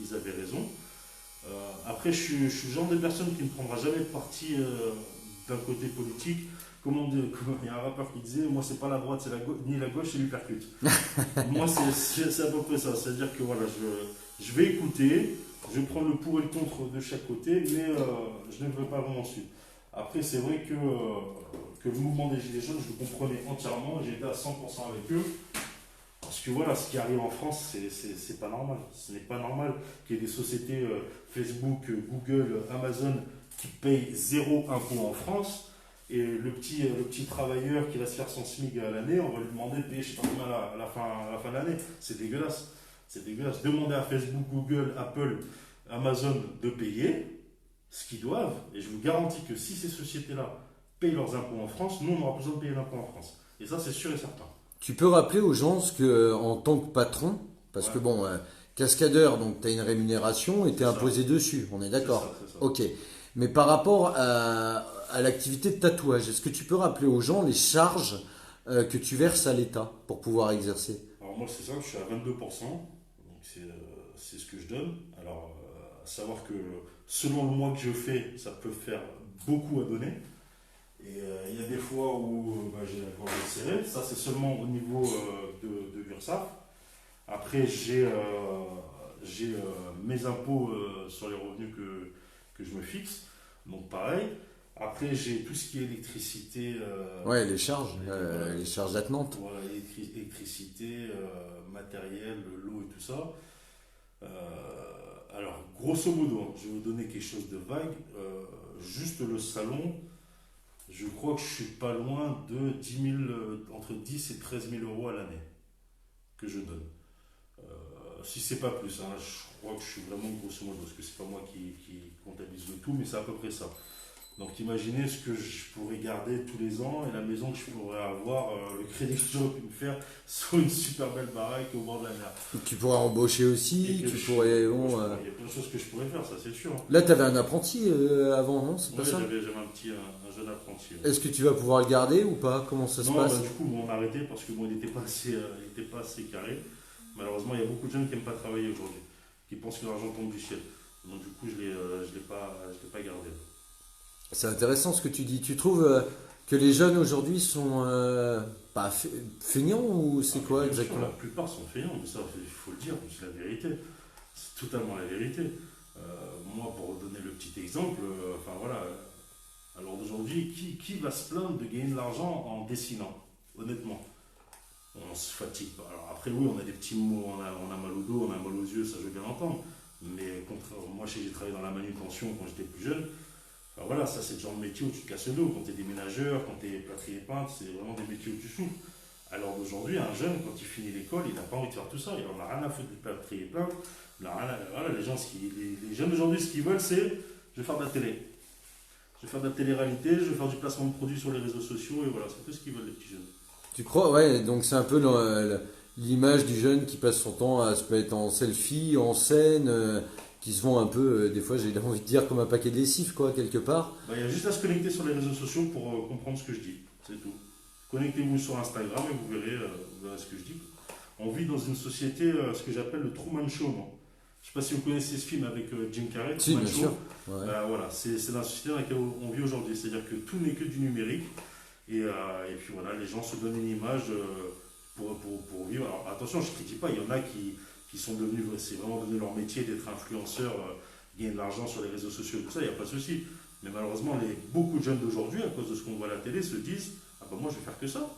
S2: ils avaient raison. Après je suis le genre de personne qui ne prendra jamais parti d'un côté politique. Il y a un rappeur qui disait, moi c'est pas la droite, c'est ni la gauche, c'est l'hypercute. Moi c'est à peu près ça, c'est-à-dire que voilà, je vais écouter, je vais prendre le pour et le contre de chaque côté, mais je ne veux pas vraiment suivre. Après c'est vrai que le mouvement des Gilets jaunes, je le comprenais entièrement, j'étais à 100% avec eux. Parce que voilà, ce qui arrive en France, c'est pas normal. Ce n'est pas normal qu'il y ait des sociétés Facebook, Google, Amazon qui payent 0 impôt en France. Et le petit travailleur qui va se faire son SMIC à l'année, on va lui demander de payer, je sais pas combien à la fin de l'année. C'est dégueulasse. C'est dégueulasse. Demandez à Facebook, Google, Apple, Amazon de payer ce qu'ils doivent. Et je vous garantis que si ces sociétés-là payent leurs impôts en France, nous, on n'aura pas besoin de payer l'impôt en France. Et ça, c'est sûr et certain.
S1: Tu peux rappeler aux gens ce que, en tant que patron, parce que bon, cascadeur, donc tu as une rémunération et tu es imposé dessus, on est d'accord?
S2: C'est ça.
S1: Ok. Mais par rapport à l'activité de tatouage, est-ce que tu peux rappeler aux gens les charges que tu verses à l'État pour pouvoir exercer?
S2: Alors moi, c'est ça, je suis à 22%, donc c'est ce que je donne. Alors, à savoir que selon le mois que je fais, ça peut faire beaucoup à donner. Et il y a des fois où j'ai la gorge serrée, ça c'est seulement au niveau de l'URSSAF. Après, j'ai mes impôts sur les revenus que je me fixe, donc pareil. Après, j'ai tout ce qui est électricité,
S1: Ouais,
S2: voilà,
S1: les charges attenantes.
S2: voilà, électricité, matériel, l'eau et tout ça. Alors, grosso modo, hein, je vais vous donner quelque chose de vague. Juste le salon, je crois que je suis pas loin de 10 000, entre 10 et 13 000 € à l'année que je donne. Si c'est pas plus, hein, je crois que je suis vraiment grosso modo, parce que c'est pas moi qui comptabilise le tout, mais c'est à peu près ça. Donc imaginez ce que je pourrais garder tous les ans et la maison que je pourrais avoir, le crédit que j'aurais pu me faire sur une super belle baraque au bord de la mer.
S1: Tu pourrais embaucher
S2: Et
S1: aussi,
S2: que
S1: tu pourrais.
S2: il y a plein de choses que je pourrais faire, ça c'est sûr, hein.
S1: Là, tu avais un apprenti avant, non? C'est pas
S2: Ouais,
S1: ça?
S2: j'avais un jeune apprenti. Ouais.
S1: Est-ce que tu vas pouvoir le garder ou pas? Comment ça se
S2: Non,
S1: passe?
S2: bah, du coup, bon, on a arrêté parce que bon, il était pas assez carré. Malheureusement, il y a beaucoup de jeunes qui n'aiment pas travailler aujourd'hui, qui pensent que l'argent tombe du ciel. Donc du coup, je l'ai pas gardé.
S1: C'est intéressant ce que tu dis. Tu trouves que les jeunes aujourd'hui sont pas feignants ou c'est
S2: Ah, mais
S1: quoi
S2: bien sûr, la
S1: exactement?
S2: plupart sont feignants, mais ça, il faut le dire, c'est la vérité. C'est totalement la vérité. Moi, pour donner le petit exemple, enfin voilà, alors d'aujourd'hui, qui va se plaindre de gagner de l'argent en dessinant, honnêtement? On se fatigue pas. Alors après, oui, on a des petits mots, on a mal au dos, on a mal aux yeux, ça je veux bien entendre. Mais moi, j'ai travaillé dans la manutention quand j'étais plus jeune. Enfin, voilà, ça c'est le genre de métier où tu te casses le dos. Quand tu es déménageur, quand tu es plâtrier peintre, c'est vraiment des métiers où tu souffres. Alors d'aujourd'hui, un jeune, quand il finit l'école, il n'a pas envie de faire tout ça. Il n'en a rien à foutre du plâtrier peintre. Voilà, les jeunes d'aujourd'hui, ce qu'ils veulent, c'est je vais faire de la télé. Je vais faire de la télé-réalité, je vais faire du placement de produits sur les réseaux sociaux, et voilà, c'est tout ce qu'ils veulent, les petits jeunes.
S1: Tu crois? Ouais, donc c'est un peu l'image du jeune qui passe son temps à se mettre en selfie, en scène, qui se vend un peu, des fois j'ai envie de dire comme un paquet de lessive, quoi, quelque part.
S2: Bah, il y a juste à se connecter sur les réseaux sociaux pour comprendre ce que je dis, c'est tout. Connectez-vous sur Instagram et vous verrez ce que je dis. On vit dans une société, ce que j'appelle le Truman Show, moi. Je ne sais pas si vous connaissez ce film avec Jim Carrey,
S1: Si,
S2: Truman
S1: bien
S2: Show.
S1: sûr. Ouais.
S2: Voilà, c'est la société dans laquelle on vit aujourd'hui. C'est-à-dire que tout n'est que du numérique. Et puis voilà, les gens se donnent une image pour vivre. Alors attention, je ne critique pas, il y en a qui sont devenus, c'est vraiment devenu leur métier d'être influenceurs, gagner de l'argent sur les réseaux sociaux et tout ça, il n'y a pas de souci. Mais malheureusement, beaucoup de jeunes d'aujourd'hui, à cause de ce qu'on voit à la télé, se disent ah ben moi je vais faire que ça.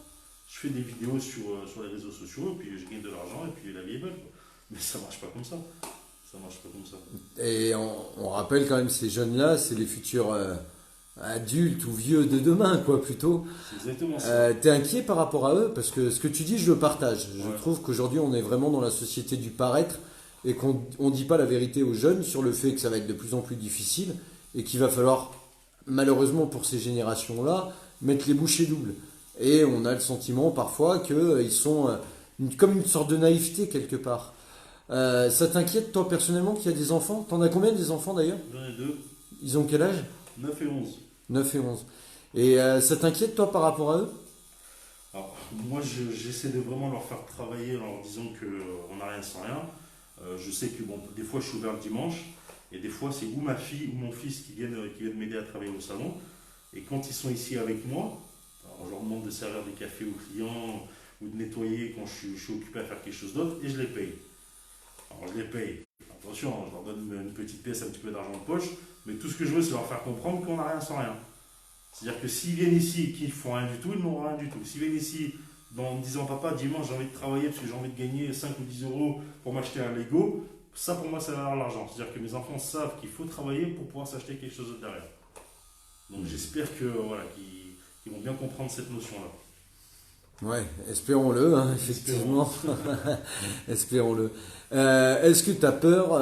S2: Je fais des vidéos sur les réseaux sociaux, et puis je gagne de l'argent, et puis la vie est belle, quoi. Mais ça marche pas comme ça. Ça marche pas comme ça.
S1: Et on rappelle quand même ces jeunes-là, c'est les futurs adultes ou vieux de demain, quoi, plutôt.
S2: C'est exactement ça.
S1: T'es inquiet par rapport à eux? Parce que ce que tu dis, je le partage. Je
S2: Ouais.
S1: trouve qu'aujourd'hui, on est vraiment dans la société du paraître et qu'on ne dit pas la vérité aux jeunes sur le fait que ça va être de plus en plus difficile et qu'il va falloir, malheureusement pour ces générations-là, mettre les bouchées doubles. Et on a le sentiment parfois qu'ils sont comme une sorte de naïveté quelque part. Ça t'inquiète, toi, personnellement, qu'il y a des enfants? T'en as combien des enfants d'ailleurs?
S2: J'en ai deux,
S1: Ils ont quel âge?
S2: 9 et 11.
S1: 9 et 11. Et ça t'inquiète, toi, par rapport à eux?
S2: Alors, moi, j'essaie de vraiment leur faire travailler en leur disant qu'on n'a rien sans rien. Je sais que bon, des fois, je suis ouvert le dimanche, et des fois, c'est ou ma fille ou mon fils qui viennent m'aider à travailler au salon. Et quand ils sont ici avec moi, alors, je leur demande de servir des cafés aux clients ou de nettoyer quand je suis occupé à faire quelque chose d'autre, et je les paye. Alors, je les paye. Attention, hein, je leur donne une petite pièce, un petit peu d'argent de poche, mais tout ce que je veux, c'est leur faire comprendre qu'on n'a rien sans rien. C'est-à-dire que s'ils viennent ici et qu'ils ne font rien du tout, ils n'auront rien du tout. S'ils viennent ici en me disant papa, dimanche j'ai envie de travailler parce que j'ai envie de gagner 5 ou 10 € pour m'acheter un Lego, ça pour moi ça va avoir l'argent. C'est-à-dire que mes enfants savent qu'il faut travailler pour pouvoir s'acheter quelque chose de derrière. Donc j'espère que voilà, qu'ils vont bien comprendre cette notion-là.
S1: Ouais, espérons-le, hein, effectivement. Espérons-le. Est-ce que tu as peur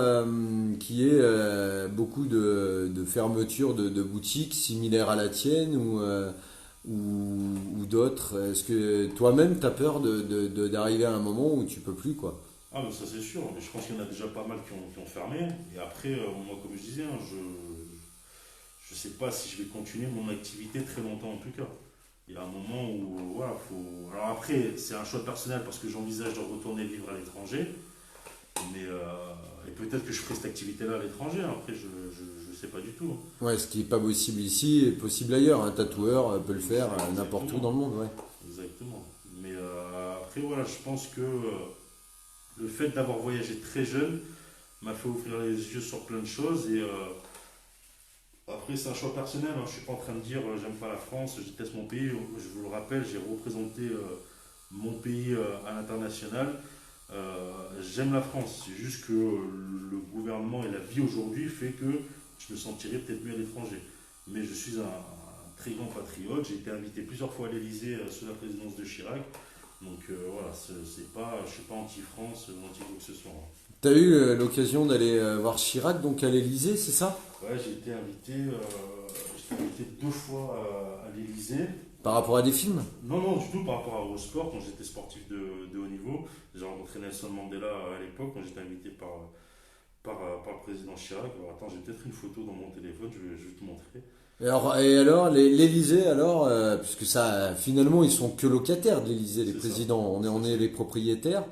S1: qu'il y ait beaucoup de fermetures de boutiques similaires à la tienne ou d'autres? Est-ce que toi-même tu as peur d'arriver à un moment où tu peux plus, quoi?
S2: Ah mais ça c'est sûr, mais je pense qu'il y en a déjà pas mal qui ont fermé. Et après, moi comme je disais, hein, je sais pas si je vais continuer mon activité très longtemps en tout cas. Il y a un moment où, voilà, faut. Alors après, c'est un choix personnel parce que j'envisage de retourner vivre à l'étranger. Mais et peut-être que je ferai cette activité-là à l'étranger. Après, je sais pas du tout, hein.
S1: Ouais, ce qui n'est pas possible ici est possible ailleurs. Un tatoueur peut le faire n'importe où
S2: Exactement.
S1: dans le monde, ouais.
S2: Exactement. Mais après, voilà, je pense que le fait d'avoir voyagé très jeune m'a fait ouvrir les yeux sur plein de choses. Après, c'est un choix personnel, hein. Je ne suis pas en train de dire j'aime pas la France, je déteste mon pays. Je vous le rappelle, j'ai représenté mon pays à l'international. J'aime la France. C'est juste que le gouvernement et la vie aujourd'hui fait que je me sentirais peut-être mieux à l'étranger. Mais je suis un très grand patriote. J'ai été invité plusieurs fois à l'Elysée sous la présidence de Chirac. Donc voilà, c'est pas, je ne suis pas anti-France, anti-quoi que ce soit, hein.
S1: Tu as eu l'occasion d'aller voir Chirac donc à l'Élysée, c'est ça?
S2: Ouais, j'ai été invité 2 fois à l'Elysée.
S1: Par rapport à des films?
S2: Non, non, du tout par rapport au sport, quand j'étais sportif de haut niveau. J'ai rencontré Nelson Mandela à l'époque, quand j'étais invité par le président Chirac. Alors, attends, j'ai peut-être une photo dans mon téléphone, je vais te montrer.
S1: Et alors l'Élysée, alors, puisque ça, finalement, ils sont que locataires de l'Élysée, les
S2: C'est ça.
S1: présidents, on
S2: C'est
S1: est
S2: ça.
S1: les propriétaires.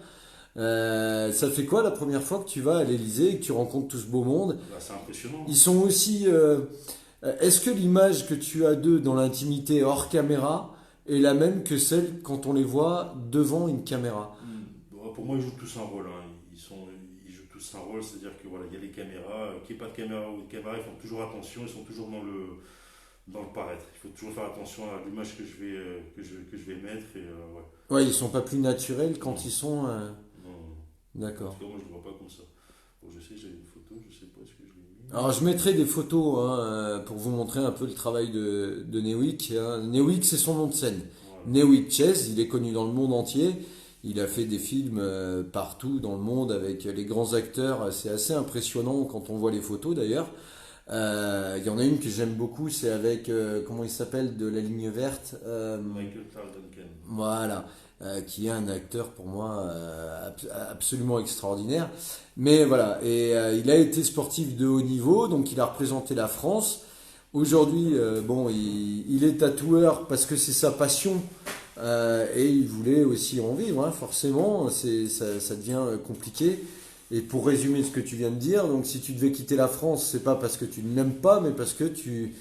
S1: Ça fait quoi la première fois que tu vas à l'Élysée et que tu rencontres tout ce beau monde?
S2: Bah, c'est impressionnant.
S1: Ils sont aussi. Est-ce que l'image que tu as d'eux dans l'intimité hors caméra est la même que celle quand on les voit devant une caméra?
S2: Bon, pour moi, ils jouent tous un rôle, hein. Ils jouent tous un rôle, c'est-à-dire que voilà, il y a les caméras, qu'il n'y ait pas de caméra ou de caméra, ils font toujours attention, ils sont toujours dans le paraître. Il faut toujours faire attention à l'image que je vais mettre. Et, ouais.
S1: Ouais, ils sont pas plus naturels quand
S2: Non,
S1: ils sont.
S2: non. En
S1: D'accord.
S2: tout cas, moi, je ne le vois pas comme ça. Bon, je sais, j'avais une photo, je sais pas, est-ce que je l'ai mis.
S1: Alors je mettrai des photos hein, pour vous montrer un peu le travail de Newick, hein. Newick, c'est son nom de scène.
S2: Voilà.
S1: Newick Chase, il est connu dans le monde entier. Il a fait des films partout dans le monde avec les grands acteurs. C'est assez impressionnant quand on voit les photos d'ailleurs. Il y en a une que j'aime beaucoup, c'est avec, comment il s'appelle, de la ligne verte.
S2: Michael Clark Duncan.
S1: Voilà, qui est un acteur pour moi absolument extraordinaire. Mais voilà, et il a été sportif de haut niveau, donc il a représenté la France. Aujourd'hui, bon, il est tatoueur parce que c'est sa passion et il voulait aussi en vivre, hein, forcément. Ça devient compliqué. Et pour résumer ce que tu viens de dire, donc si tu devais quitter la France, c'est pas parce que tu ne l'aimes pas, mais parce que tu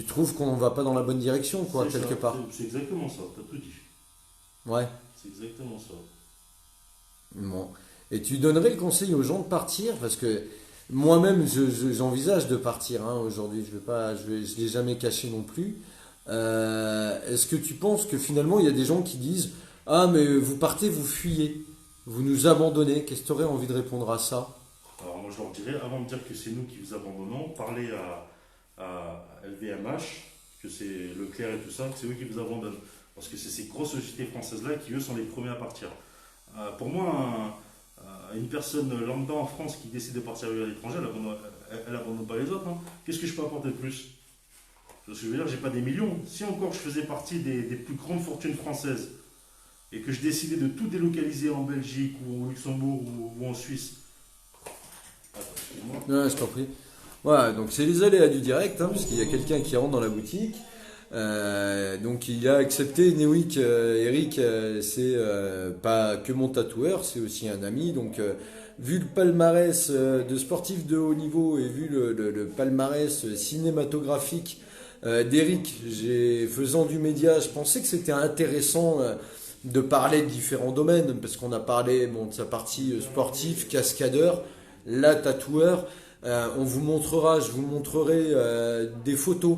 S1: trouves qu'on ne va pas dans la bonne direction, quoi,
S2: C'est
S1: quelque
S2: ça,
S1: part.
S2: c'est exactement ça, t'as tout dit.
S1: Ouais.
S2: C'est exactement ça.
S1: Bon. Et tu donnerais le conseil aux gens de partir parce que moi-même j'envisage de partir hein, aujourd'hui. Je vais pas, je l'ai jamais caché non plus. Est-ce que tu penses que finalement il y a des gens qui disent ah mais vous partez, vous fuyez, vous nous abandonnez. Qu'est-ce que tu aurais envie de répondre à ça?
S2: Alors moi je leur dirais, avant de dire que c'est nous qui vous abandonnons, parlez à LVMH, que c'est Leclerc et tout ça, que c'est eux qui vous abandonnent. Parce que c'est ces grosses sociétés françaises-là qui, eux, sont les premiers à partir. Pour moi, une personne lambda en France qui décide de partir vivre à l'étranger, elle abandonne pas les autres, hein. Qu'est-ce que je peux apporter de plus? Parce que je veux dire, j'ai pas des millions. Si encore je faisais partie des plus grandes fortunes françaises et que je décidais de tout délocaliser en Belgique ou au Luxembourg ou en Suisse. Attends, excuse-moi.
S1: Ouais, je t'en prie. Voilà, donc c'est les aléas du direct, hein, parce qu'il y a quelqu'un qui rentre dans la boutique. Donc il a accepté Newick, Eric, c'est pas que mon tatoueur, c'est aussi un ami. Donc vu le palmarès de sportif de haut niveau et vu le palmarès cinématographique d'Eric, faisant du média, je pensais que c'était intéressant de parler de différents domaines, parce qu'on a parlé bon, de sa partie sportive, cascadeur, là tatoueur. Je vous montrerai des photos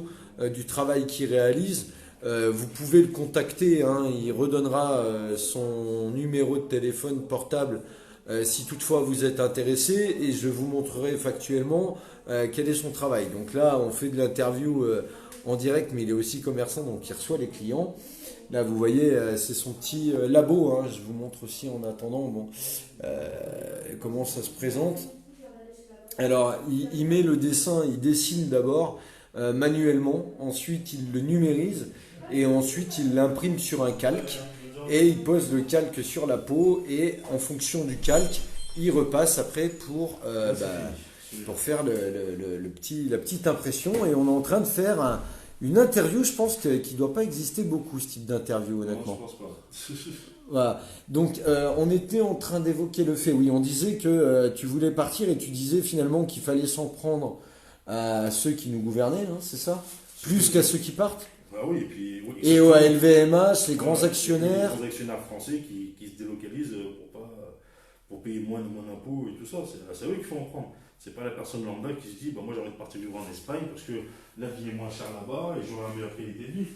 S1: du travail qu'il réalise. Vous pouvez le contacter, hein, il redonnera son numéro de téléphone portable si toutefois vous êtes intéressé et je vous montrerai factuellement quel est son travail. Donc là, on fait de l'interview en direct, mais il est aussi commerçant, donc il reçoit les clients. Là, vous voyez, c'est son petit labo. Hein, je vous montre aussi en attendant bon, comment ça se présente. Alors, il met le dessin, il dessine d'abord manuellement, ensuite il le numérise et ensuite il l'imprime sur un calque et il pose le calque sur la peau et en fonction du calque, il repasse après pour faire la petite impression et on est en train de faire une interview, je pense qu'il ne doit pas exister beaucoup ce type d'interview honnêtement.
S2: Non, je pense pas.
S1: Voilà. Donc, on était en train d'évoquer le fait, oui, on disait que tu voulais partir et tu disais finalement qu'il fallait s'en prendre à ceux qui nous gouvernaient, hein, c'est ça? Plus qu'à ceux qui partent?
S2: Bah oui, et puis. Oui,
S1: Et au LVMH, les grands
S2: voilà,
S1: actionnaires.
S2: les grands actionnaires français qui se délocalisent pour payer moins d'impôts et tout ça. C'est à eux qu'il faut en prendre. C'est pas la personne lambda qui se dit bah, moi j'ai envie de partir vivre en Espagne parce que la vie est moins chère là-bas et j'aurai une meilleure qualité de vie.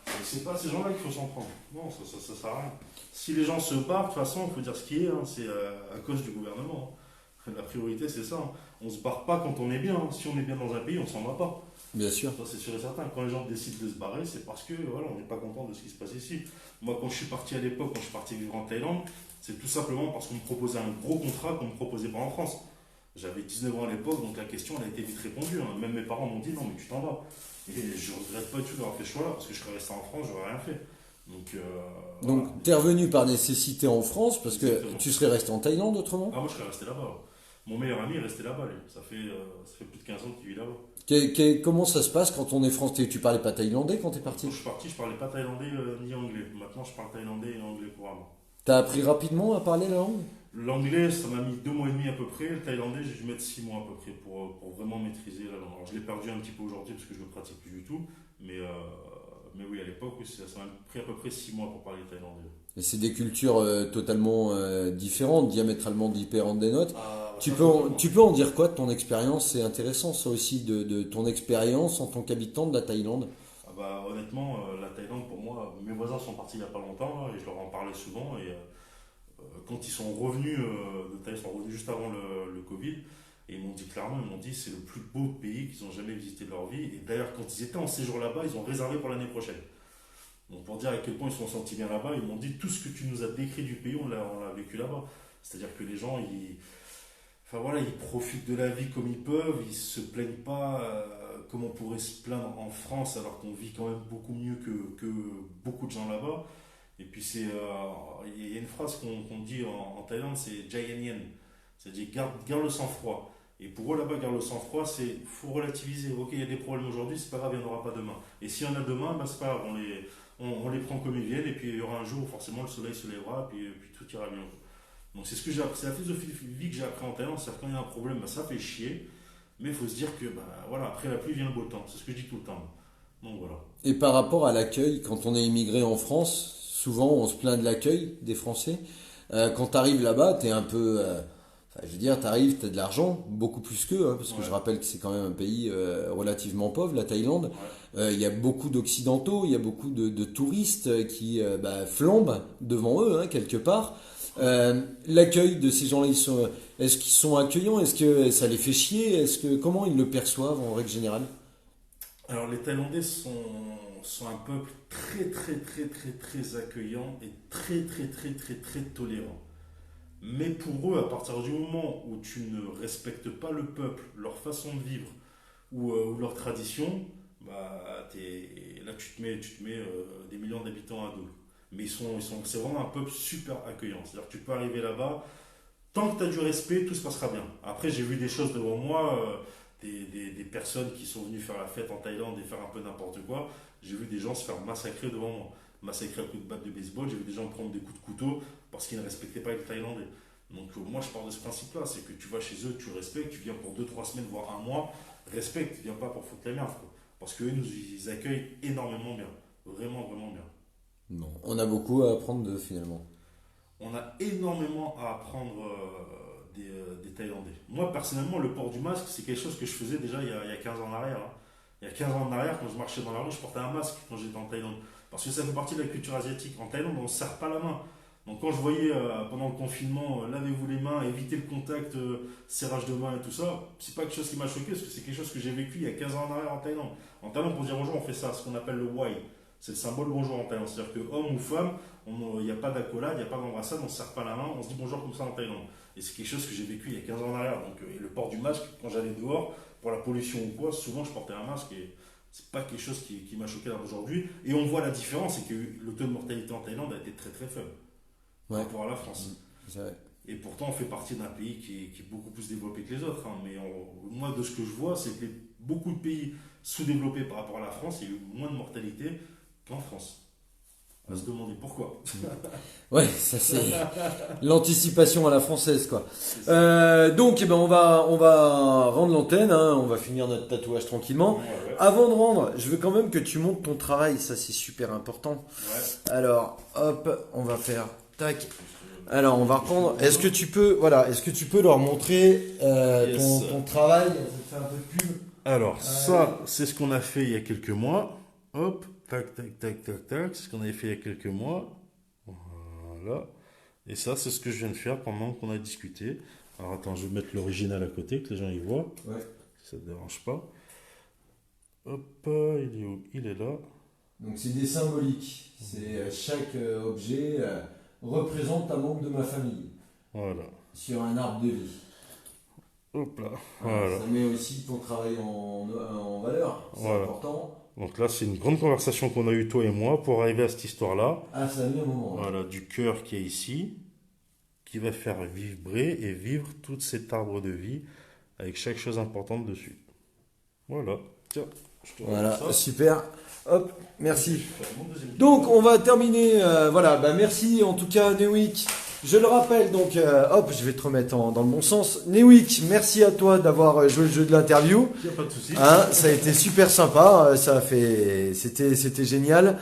S2: Et c'est pas ces gens-là qu'il faut s'en prendre. Non, ça sert à rien. Si les gens se barrent, de toute façon, il faut dire ce qui est, hein, c'est à cause du gouvernement. Hein. La priorité, c'est ça. Hein. On se barre pas quand on est bien. Hein. Si on est bien dans un pays, on s'en va pas.
S1: Bien sûr.
S2: Ça, c'est sûr et certain. Quand les gens décident de se barrer, c'est parce que voilà, on n'est pas content de ce qui se passe ici. Moi, quand je suis parti à l'époque, quand je suis parti vivre en Thaïlande, c'est tout simplement parce qu'on me proposait un gros contrat qu'on ne me proposait pas en France. J'avais 19 ans à l'époque, donc la question elle a été vite répondue. Hein. Même mes parents m'ont dit non, mais tu t'en vas. Et je ne regrette pas du tout d'avoir fait ce choix-là, parce que je serais resté en France, j'aurais rien fait. Donc,
S1: Donc, tu es revenu par nécessité en France, parce que
S2: exactement.
S1: tu serais resté en Thaïlande autrement.
S2: Ah, moi je serais resté là-bas. Mon meilleur ami est resté là-bas, lui. Ça fait plus de 15 ans qu'il vit là-bas.
S1: Comment ça se passe quand on est français? Tu parlais pas thaïlandais quand tu es
S2: Quand
S1: parti?
S2: je suis parti, je parlais pas thaïlandais ni anglais. Maintenant, je parle thaïlandais et anglais couramment.
S1: Tu as appris rapidement à parler la langue?
S2: L'anglais, ça m'a mis 2 mois et demi à peu près. Le thaïlandais, j'ai dû mettre 6 mois à peu près pour vraiment maîtriser la langue. Alors, je l'ai perdu un petit peu aujourd'hui parce que je ne le pratique plus du tout. Mais oui, à l'époque, oui, ça m'a pris à peu près 6 mois pour parler thaïlandais.
S1: Et c'est des cultures totalement différentes, diamétralement différentes des nôtres.
S2: Ça, totalement.
S1: Tu peux en dire quoi de ton expérience? C'est intéressant ça aussi, de ton expérience en tant qu'habitant de la Thaïlande.
S2: Ah bah, honnêtement, la Thaïlande, pour moi, mes voisins sont partis il n'y a pas longtemps là, et je leur en parlais souvent. Et quand ils sont revenus de Thaïlande, ils sont revenus juste avant le Covid. Et ils m'ont dit clairement, ils m'ont dit c'est le plus beau pays qu'ils ont jamais visité de leur vie. Et d'ailleurs, quand ils étaient en séjour là-bas, ils ont réservé pour l'année prochaine. Donc pour dire à quel point ils se sont sentis bien là-bas, ils m'ont dit tout ce que tu nous as décrit du pays, on l'a vécu là-bas. C'est-à-dire que les gens, enfin voilà, ils profitent de la vie comme ils peuvent, ils se plaignent pas comme on pourrait se plaindre en France, alors qu'on vit quand même beaucoup mieux que beaucoup de gens là-bas. Et puis il y a une phrase qu'on dit en Thaïlande, c'est Jayan Yen, c'est-à-dire garde le sang-froid. Et pour eux là-bas, garde le sang-froid, c'est faut relativiser. Ok, il y a des problèmes aujourd'hui, c'est pas grave, il n'y en aura pas demain. Et s'il y en a demain, bah, c'est pas grave, on les prend comme ils viennent, et puis il y aura un jour où forcément le soleil se lèvera, puis tout ira bien. Donc c'est ce que j'ai appris, c'est la philosophie de vie que j'ai appris en Thaïlande, c'est-à-dire quand il y a un problème, bah, ça fait chier, mais il faut se dire que bah, voilà, après la pluie vient le beau temps, c'est ce que je dis tout le temps. Donc voilà.
S1: Et par rapport à l'accueil, quand on est immigré en France, souvent on se plaint de l'accueil des Français. Quand tu arrives là-bas, tu es un peu... je veux dire, tu arrives, tu as de l'argent, beaucoup plus qu'eux, hein, parce que
S2: Ouais.
S1: je rappelle que c'est quand même un pays relativement pauvre, la Thaïlande.
S2: Ouais.
S1: Il y a beaucoup d'Occidentaux, il y a beaucoup de touristes qui flambent devant eux, hein, quelque part. L'accueil de ces gens-là, est-ce qu'ils sont accueillants? Est-ce que ça les fait chier? Comment ils le perçoivent en règle générale?
S2: Alors les Thaïlandais sont un peuple très très très très très accueillant et très très très très très tolérant. Mais pour eux, à partir du moment où tu ne respectes pas le peuple, leur façon de vivre ou leur tradition, bah, là tu te mets des millions d'habitants à dos. Mais c'est vraiment un peuple super accueillant. C'est-à-dire que tu peux arriver là-bas, tant que tu as du respect, tout se passera bien. Après, j'ai vu des choses devant moi, des personnes qui sont venues faire la fête en Thaïlande et faire un peu n'importe quoi. J'ai vu des gens se faire massacrer devant moi. Massacrer à coups de batte de baseball, j'ai vu des gens prendre des coups de couteau parce qu'ils ne respectaient pas les Thaïlandais. Donc moi je pars de ce principe-là, c'est que tu vas chez eux, tu respectes, tu viens pour 2-3 semaines, voire un mois, respecte, viens pas pour foutre la merde. Quoi. Parce qu'eux, ils accueillent énormément bien. Vraiment, vraiment bien.
S1: Bon, on a beaucoup à apprendre d'eux finalement.
S2: On a énormément à apprendre des Thaïlandais. Moi, personnellement, le port du masque, c'est quelque chose que je faisais déjà il y a 15 ans en arrière. Hein. Il y a 15 ans en arrière, quand je marchais dans la rue, je portais un masque quand j'étais en Thaïlande. Parce que ça fait partie de la culture asiatique. En Thaïlande, on ne se serre pas la main. Donc quand je voyais pendant le confinement, lavez-vous les mains, évitez le contact, serrage de main et tout ça, c'est pas quelque chose qui m'a choqué, parce que c'est quelque chose que j'ai vécu il y a 15 ans en arrière en Thaïlande. En Thaïlande, pour dire bonjour, on fait ça, ce qu'on appelle le wai. C'est le symbole bonjour en Thaïlande. C'est-à-dire que homme ou femme, il n'y a pas d'accolade, il n'y a pas d'embrassade, on ne se serre pas la main, on se dit bonjour comme ça en Thaïlande. Et c'est quelque chose que j'ai vécu il y a 15 ans en arrière. Donc, et le port du masque, quand j'allais dehors, pour la pollution ou quoi, souvent je portais un masque et c'est pas quelque chose qui m'a choqué aujourd'hui. Et on voit la différence, c'est que le taux de mortalité en Thaïlande a été très très faible par rapport à la France. Et pourtant, on fait partie d'un pays qui est beaucoup plus développé que les autres. Hein. Mais moi, de ce que je vois, c'est que beaucoup de pays sous-développés par rapport à la France, il y a eu moins de mortalité qu'en France. On va se demander pourquoi.
S1: Ouais, ça c'est l'anticipation à la française quoi. Donc on va rendre l'antenne, hein, on va finir notre tatouage tranquillement.
S2: Ouais.
S1: Avant de rendre, je veux quand même que tu montes ton travail, ça c'est super important.
S2: Ouais.
S1: Alors hop, on va faire tac. Alors, on va reprendre. Est-ce que tu peux leur montrer
S2: Yes.
S1: ton travail? Ça te fait un peu de pub.
S2: Alors, ça, c'est ce qu'on a fait il y a quelques mois. Hop, tac, tac, tac, tac, tac. C'est ce qu'on avait fait il y a quelques mois. Voilà. Et ça, c'est ce que je viens de faire pendant qu'on a discuté. Alors, attends, je vais mettre l'original à côté, que les gens y voient.
S1: Ouais.
S2: Si ça ne te dérange pas. Hop, il est où? Il est là.
S1: Donc c'est des symboliques. C'est chaque objet représente un membre de ma famille
S2: Voilà.
S1: sur un arbre de vie.
S2: Hop là. Voilà.
S1: Ça met aussi ton travail en valeur. C'est
S2: Voilà.
S1: important.
S2: Donc là, c'est une grande conversation qu'on a eue, toi et moi, pour arriver à cette histoire-là.
S1: Ah, ça a mis un moment. Là.
S2: Voilà, du cœur qui est ici, qui va faire vibrer et vivre tout cet arbre de vie avec chaque chose importante dessus. Voilà. Tiens, je te
S1: Voilà,
S2: remets ça.
S1: super. Hop, merci.
S2: Je vais faire mon deuxième
S1: Donc on va terminer, voilà, merci en tout cas Newick. Je le rappelle, donc hop, je vais te remettre dans le bon sens. Newick, merci à toi d'avoir joué le jeu de l'interview.
S2: Il n'y a pas de souci.
S1: Hein, ça a été super sympa, c'était génial.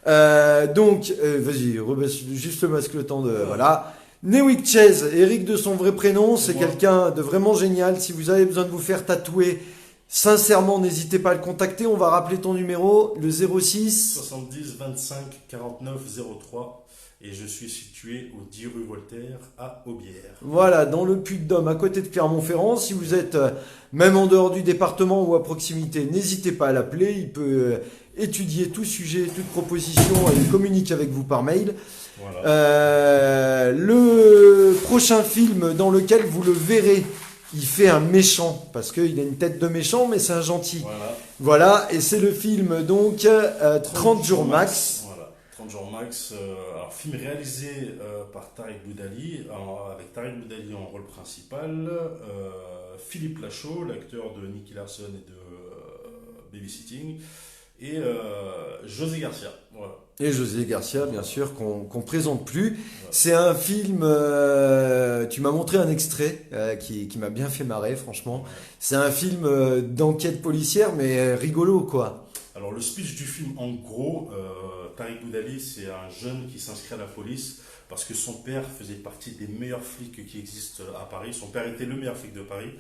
S1: Vas-y, rebaisse juste le masque le temps de, voilà. Newick Chase, Eric de son vrai prénom, c'est
S2: moi.
S1: quelqu'un de vraiment génial. Si vous avez besoin de vous faire tatouer, sincèrement, n'hésitez pas à le contacter. On va rappeler ton numéro, le 06.
S2: 70 25 49 03 et je suis situé au 10 rue Voltaire à Aubière.
S1: Voilà, dans le Puy-de-Dôme, à côté de Clermont-Ferrand. Si vous êtes même en dehors du département ou à proximité, n'hésitez pas à l'appeler. Il peut étudier tout sujet, toute proposition et il communique avec vous par mail.
S2: Voilà.
S1: Le prochain film dans lequel vous le verrez, il fait un méchant, parce qu'il a une tête de méchant, mais c'est un gentil.
S2: Voilà.
S1: Voilà, et c'est le film donc 30 jours max.
S2: Voilà, 30 jours max. Alors, film réalisé par Tariq Boudali, avec Tariq Boudali en rôle principal, Philippe Lachaud, l'acteur de Nicky Larson et de Babysitting, et José Garcia. Voilà.
S1: Et José Garcia, bien sûr, qu'on présente plus.
S2: Voilà.
S1: C'est un film, tu m'as montré un extrait qui m'a bien fait marrer, franchement. C'est un film d'enquête policière, mais rigolo, quoi.
S2: Alors, le speech du film, en gros, Tariq Boudali, c'est un jeune qui s'inscrit à la police parce que son père faisait partie des meilleurs flics qui existent à Paris. Son père était le meilleur flic de Paris.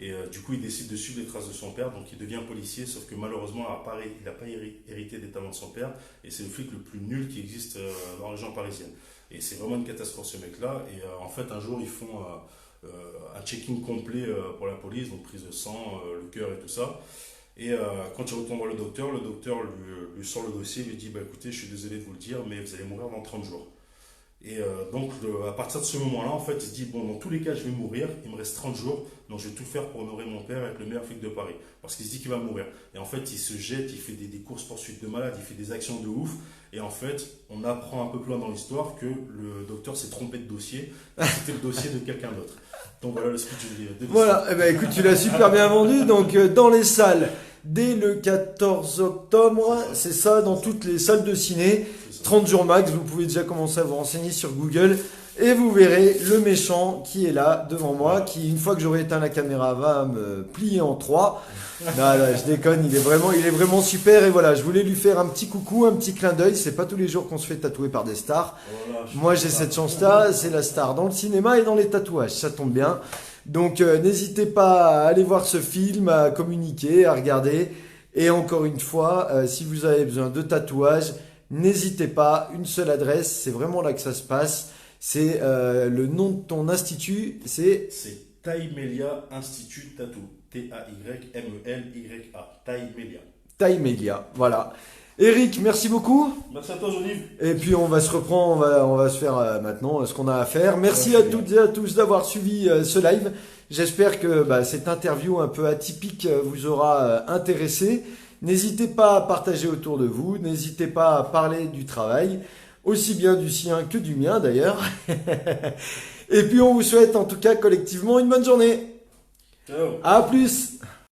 S2: Et du coup, il décide de suivre les traces de son père, donc il devient policier, sauf que malheureusement, à Paris, il n'a pas hérité des talents de son père, et c'est le flic le plus nul qui existe dans la région parisienne. Et c'est vraiment une catastrophe, ce mec-là. Et en fait, un jour, ils font un checking complet pour la police, donc prise de sang, le cœur et tout ça. Et quand il retourne voir le docteur lui sort le dossier, lui dit bah, écoutez, je suis désolé de vous le dire, mais vous allez mourir dans 30 jours. Et donc, à partir de ce moment-là, en fait, il se dit bon, dans tous les cas, je vais mourir, il me reste 30 jours, donc je vais tout faire pour honorer mon père et être le meilleur flic de Paris. Parce qu'il se dit qu'il va mourir. Et en fait, il se jette, il fait des courses-poursuites de malade, il fait des actions de ouf. Et en fait, on apprend un peu plus loin dans l'histoire que le docteur s'est trompé de dossier, c'était le dossier de quelqu'un d'autre. Donc voilà le speech de
S1: Voilà, eh ben, écoute, tu l'as super bien vendu. Donc, dans les salles, dès le 14 octobre, c'est ça, dans toutes les salles de ciné. 30 jours max, vous pouvez déjà commencer à vous renseigner sur Google et vous verrez le méchant qui est là devant moi, qui une fois que j'aurai éteint la caméra va me plier en trois. Non, je déconne, il est vraiment super. Et voilà, je voulais lui faire un petit coucou, un petit clin d'œil. C'est pas tous les jours qu'on se fait tatouer par des stars.
S2: Voilà,
S1: Moi j'ai cette chance-là, c'est la star dans le cinéma et dans les tatouages, ça tombe bien. Donc n'hésitez pas à aller voir ce film, à communiquer, à regarder. Et encore une fois, si vous avez besoin de tatouages, n'hésitez pas, une seule adresse, c'est vraiment là que ça se passe. C'est le nom de ton institut, c'est
S2: Taimelia Institut Tattoo. Taymelia. Taimelia.
S1: Taimelia, voilà. Eric, merci beaucoup.
S2: Merci à toi, Jean-Yves.
S1: Et puis on va se reprendre, on va se faire maintenant ce qu'on a à faire. Merci à toutes et à tous d'avoir suivi ce live. J'espère que cette interview un peu atypique vous aura intéressé. N'hésitez pas à partager autour de vous, n'hésitez pas à parler du travail, aussi bien du sien que du mien d'ailleurs. Et puis on vous souhaite en tout cas collectivement une bonne journée.
S2: Ciao.
S1: À plus.